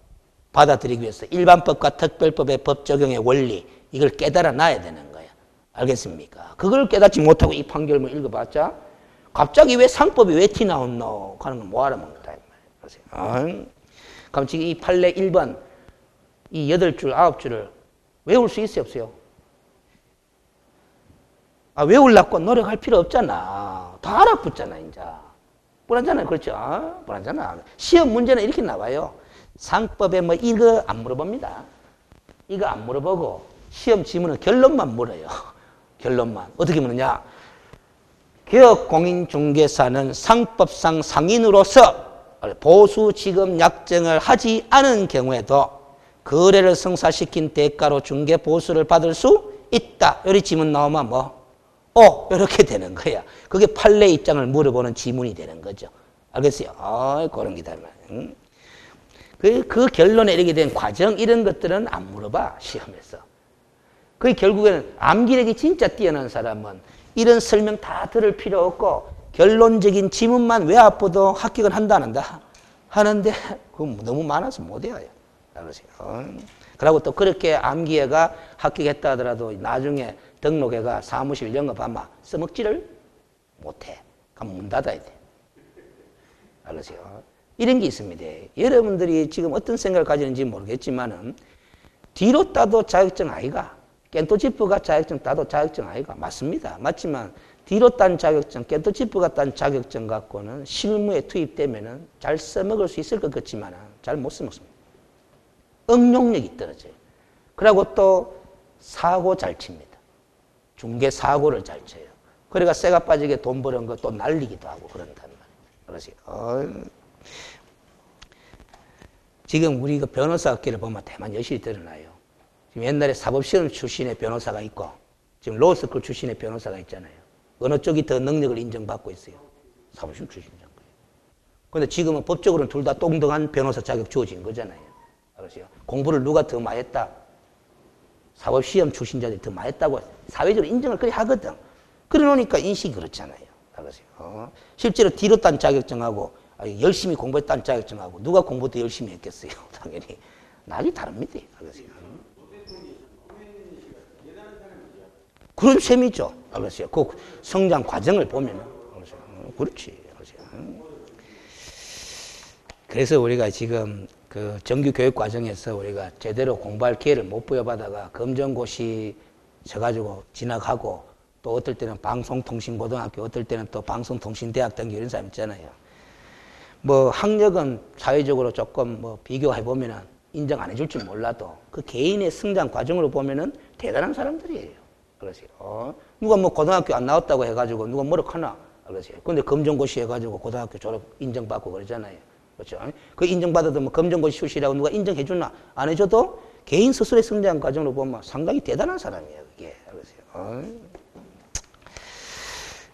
받아들이기 위해서 일반법과 특별법의 법 적용의 원리 이걸 깨달아 놔야 되는 거야. 알겠습니까? 그걸 깨닫지 못하고 이 판결문 읽어봤자 갑자기 왜 상법이 왜 티 나왔노? 하는 건 뭐하러 먹는다. 그럼 지금 이 판례 1번 이 8줄, 9줄을 외울 수 있어요? 없어요? 외우려고 노력할 필요 없잖아. 다 알아붙잖아, 이제. 뻔하잖아요. 그렇죠? 뻔하잖아. 시험 문제는 이렇게 나와요. 상법에 뭐 이거 안 물어봅니다. 이거 안 물어보고 시험 지문은 결론만 물어요. 결론만. 어떻게 물느냐? 개업공인중개사는 상법상 상인으로서 보수 지급 약정을 하지 않은 경우에도 거래를 성사시킨 대가로 중개 보수를 받을 수 있다. 이렇게 지문 나오면 뭐? 이렇게 되는 거야. 그게 판례 입장을 물어보는 지문이 되는 거죠. 알겠어요? 그런 기다. 그 결론에 이르게 된 과정 이런 것들은 안 물어봐. 시험에서. 그 결국에는 암기력이 진짜 뛰어난 사람은 이런 설명 다 들을 필요 없고 결론적인 지문만 외워도 합격은 한다 안 한다? 하는데 그건 너무 많아서 못 외워요. 그리고 또 그렇게 암기회가 합격했다 하더라도 나중에 등록회가 사무실 영업하면 써먹지를 못해. 그럼 문 닫아야 돼. 알겠어요? 이런 게 있습니다. 여러분들이 지금 어떤 생각을 가지는지 모르겠지만은 뒤로 따도 자격증 아이가 깬토지프가 자격증 따도 자격증 아이가 맞습니다. 맞지만 뒤로 딴 자격증, 깬토지프가 딴 자격증 갖고는 실무에 투입되면은 잘 써먹을 수 있을 것 같지만은 잘 못 써먹습니다. 응용력이 떨어져요. 그리고 또 사고 잘 칩니다. 중개 사고를 잘 쳐요. 그러니까 쇠가 빠지게 돈 버는 거 또 날리기도 하고 그런단 말이에요. 그러세요. 지금 우리 그 변호사 학교를 보면 대만 여실히 드러나요. 지금 옛날에 사법시험 출신의 변호사가 있고 지금 로스쿨 출신의 변호사가 있잖아요. 어느 쪽이 더 능력을 인정받고 있어요? 사법시험 출신이잖아요. 그런데 지금은 법적으로는 둘 다 동등한 변호사 자격 주어진 거잖아요. 알았어요? 공부를 누가 더 많이 했다? 사법시험 출신자들이 더 많이 했다고 사회적으로 인정을 그리 하거든. 그래 놓으니까 인식이 그렇잖아요. 알았어요? 실제로 뒤로 딴 자격증하고 열심히 공부했다는 자격증하고 누가 공부 더 열심히 했겠어요? 당연히. 날이 다릅니다. 알겠어요? 그런 셈이죠. 알겠어요? 그 성장 과정을 보면은. 그렇지. 알겠어요? 그래서 우리가 지금 그 정규 교육 과정에서 우리가 제대로 공부할 기회를 못 부여받아가 검정고시 져가지고 지나가고 또 어떨 때는 방송통신고등학교, 어떨 때는 또 방송통신대학 등교 이런 사람 있잖아요. 뭐 학력은 사회적으로 조금 뭐 비교해 보면은 인정 안 해줄지 몰라도 그 개인의 성장 과정으로 보면은 대단한 사람들이에요. 그러세요. 누가 뭐 고등학교 안 나왔다고 해가지고 누가 뭐라 하나. 그러세요. 근데 검정고시 해가지고 고등학교 졸업 인정받고 그러잖아요. 그렇죠. 그 인정받아도 뭐 검정고시 출신이라고 누가 인정해 주나 안 해줘도 개인 스스로의 성장 과정으로 보면 상당히 대단한 사람이에요. 그게. 그러세요.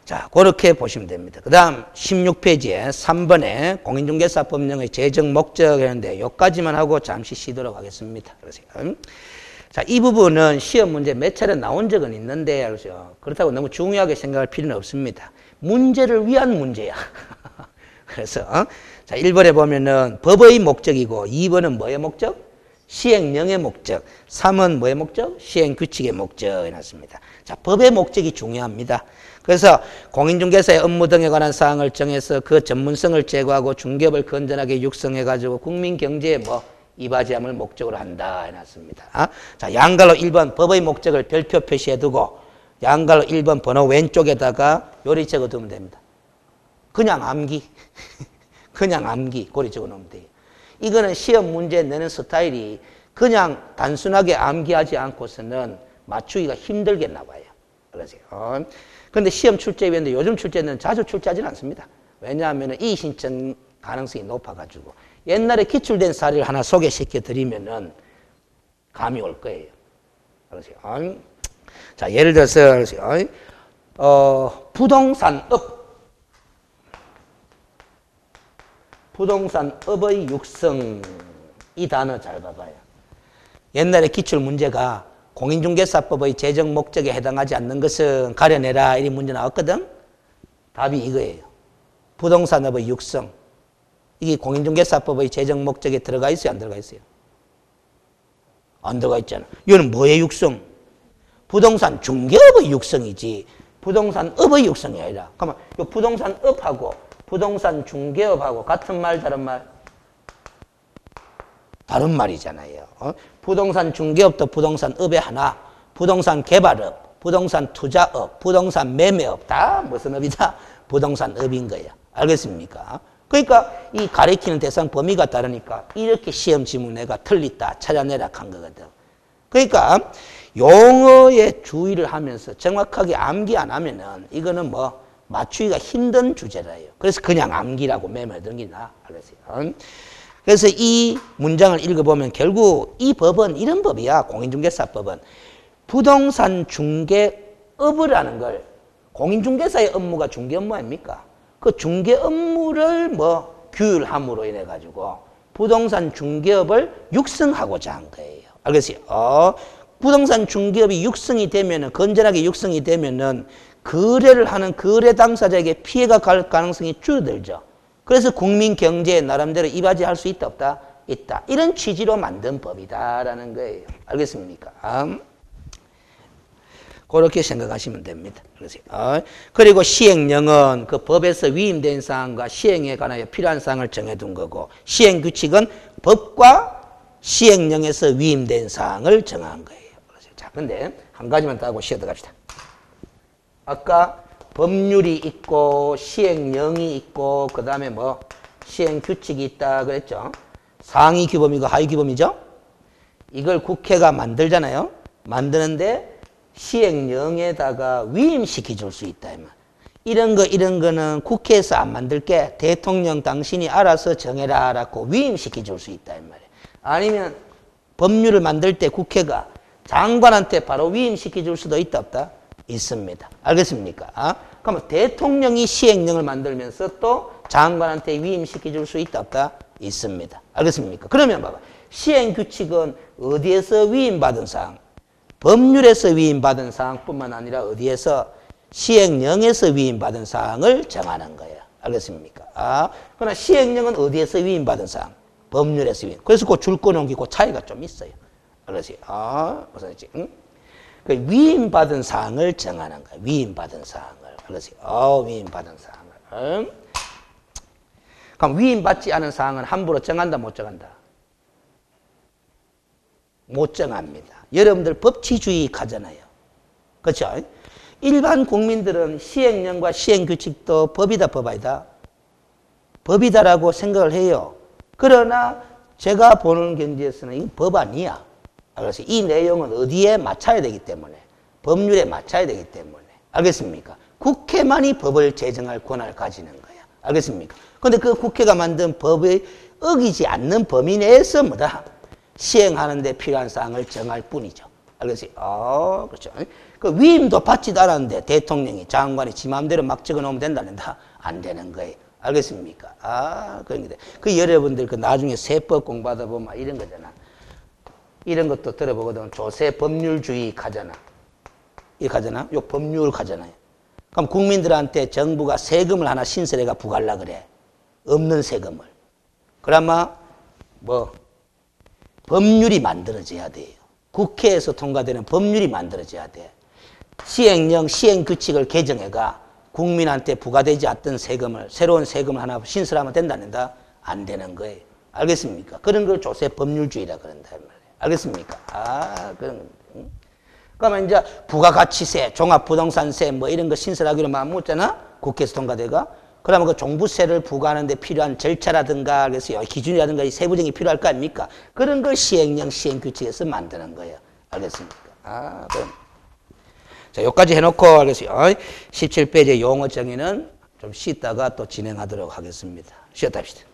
자, 그렇게 보시면 됩니다. 그 다음 16페이지에 3번에 공인중개사 법령의 제정 목적 했는데 여기까지만 하고 잠시 쉬도록 하겠습니다. 그러세요. 자, 이 부분은 시험 문제 몇 차례 나온 적은 있는데, 그렇죠. 그렇다고 너무 중요하게 생각할 필요는 없습니다. 문제를 위한 문제야. 그래서, 자, 1번에 보면은 법의 목적이고, 2번은 뭐의 목적? 시행령의 목적. 3은 뭐의 목적? 시행규칙의 목적 해놨습니다. 자, 법의 목적이 중요합니다. 그래서 공인중개사의 업무 등에 관한 사항을 정해서 그 전문성을 제고하고 중개업을 건전하게 육성해가지고 국민 경제에 뭐 이바지함을 목적으로 한다 해놨습니다. 자, 양갈로 1번 법의 목적을 별표 표시해두고 양갈로 1번 번호 왼쪽에다가 요리 적어두면 됩니다. 그냥 암기. 그냥 암기. 고리 적어놓으면 돼요. 이거는 시험 문제 내는 스타일이 그냥 단순하게 암기하지 않고서는 맞추기가 힘들게 나와요. 그러세요. 그런데 시험 출제위원회 요즘 출제는 자주 출제하지는 않습니다. 왜냐하면 이 신청 가능성이 높아가지고 옛날에 기출된 사례를 하나 소개시켜 드리면은 감이 올 거예요. 그러세요. 자, 예를 들어서 부동산업의 육성 이 단어 잘 봐봐요. 옛날에 기출 문제가 공인중개사법의 제정 목적에 해당하지 않는 것은 가려내라 이 문제 나왔거든. 답이 이거예요. 부동산업의 육성. 이게 공인중개사법의 제정 목적에 들어가 있어요? 안 들어가 있어요? 안 들어가 있잖아. 이거는 뭐의 육성? 부동산 중개업의 육성이지 부동산업의 육성이 아니라. 그러면 이 부동산업하고 부동산 중개업하고 같은 말 다른 말? 다른 말이잖아요. 부동산 중개업도 부동산업의 하나, 부동산 개발업, 부동산 투자업, 부동산 매매업 다 무슨 업이다? 부동산업인 거야. 알겠습니까? 그러니까 이 가리키는 대상 범위가 다르니까 이렇게 시험 지문에가 틀리다 찾아내라 한 거거든. 그러니까 용어에 주의를 하면서 정확하게 암기 안 하면은 이거는 뭐 맞추기가 힘든 주제라요. 그래서 그냥 암기라고 메모해두는 게 나아. 알겠어요? 그래서 이 문장을 읽어보면 결국 이 법은 이런 법이야. 공인중개사법은 부동산 중개업을 하는 걸 공인중개사의 업무가 중개 업무 아닙니까? 그 중개 업무를 뭐 규율함으로 인해 가지고 부동산 중개업을 육성하고자 한 거예요. 알겠어요? 부동산 중개업이 육성이 되면은 건전하게 육성이 되면은 거래를 하는 거래 당사자에게 피해가 갈 가능성이 줄어들죠. 그래서 국민 경제에 나름대로 이바지할 수 있다 없다? 있다. 이런 취지로 만든 법이다라는 거예요. 알겠습니까? 그렇게 생각하시면 됩니다. 그리고 시행령은 그 법에서 위임된 사항과 시행에 관하여 필요한 사항을 정해둔 거고 시행규칙은 법과 시행령에서 위임된 사항을 정한 거예요. 자, 근데 한 가지만 더 하고 쉬어 들어갑시다. 아까 법률이 있고 시행령이 있고 그 다음에 뭐 시행규칙이 있다 그랬죠. 상위 규범이고 하위 규범이죠. 이걸 국회가 만들잖아요. 만드는데 시행령에다가 위임시켜 줄 수 있다. 이런 거는 국회에서 안 만들게 대통령 당신이 알아서 정해라 라고 위임시켜 줄 수 있다. 아니면 법률을 만들 때 국회가 장관한테 바로 위임시켜 줄 수도 있다 없다? 있습니다. 알겠습니까? 그러면 대통령이 시행령을 만들면서 또 장관한테 위임시켜 줄 수 있다 없다? 있습니다. 알겠습니까? 그러면 봐봐. 시행규칙은 어디에서 위임받은 사항? 법률에서 위임받은 사항뿐만 아니라 어디에서? 시행령에서 위임받은 사항을 정하는 거예요. 알겠습니까? 그러나 시행령은 어디에서 위임받은 사항? 법률에서 위임. 그래서 그 줄 꺼놓은 그 차이가 좀 있어요. 알겠어요? 무슨 얘기지? 응? 그 위임받은 사항을 정하는 거예요. 위임받은 사항을. 알겠어요? 위임받은 사항을. 그럼 위임받지 않은 사항은 함부로 정한다, 못 정한다? 못 정합니다. 여러분들 법치주의 가잖아요. 그렇죠? 일반 국민들은 시행령과 시행규칙도 법이다, 법 아니다? 법이다라고 생각을 해요. 그러나 제가 보는 견지에서는 이건 법 아니야. 그래서 이 내용은 어디에 맞춰야 되기 때문에 법률에 맞춰야 되기 때문에 알겠습니까? 국회만이 법을 제정할 권한을 가지는 거야. 알겠습니까? 그런데 그 국회가 만든 법에 어기지 않는 범위 내에서 뭐다? 시행하는 데 필요한 사항을 정할 뿐이죠. 알겠어요? 그렇죠. 그 위임도 받지도 않았는데 대통령이 장관이 지 마음대로 막 적어놓으면 된다는다? 안 되는 거예요. 알겠습니까? 그런 게 그 여러분들 그 나중에 세법 공부하다 보면 이런 거잖아. 이런 것도 들어보거든. 조세 법률주의 가잖아. 이 가잖아. 요 법률 가잖아요. 그럼 국민들한테 정부가 세금을 하나 신설해가 부과하려고 그래. 없는 세금을. 그러면 뭐 법률이 만들어져야 돼요. 국회에서 통과되는 법률이 만들어져야 돼. 시행령, 시행규칙을 개정해가 국민한테 부과되지 않던 세금을 새로운 세금을 하나 신설하면 된다는다? 안 되는 거예요. 알겠습니까? 그런 걸 조세 법률주의라 그런다 말이에요. 알겠습니까? 그런 겁니다. 그러면 이제 부가가치세, 종합부동산세 뭐 이런 거 신설하기로 마음 먹었잖아? 국회에서 통과돼가? 그러면 그 종부세를 부과하는 데 필요한 절차라든가 그래서 기준이라든가 이 세부적인 필요할 거 아닙니까? 그런 걸 시행령, 시행규칙에서 만드는 거예요. 알겠습니까? 그럼. 자, 여기까지 해놓고 알겠어요. 17페이지 용어 정의는 좀 쉬다가 또 진행하도록 하겠습니다. 쉬었다 합시다.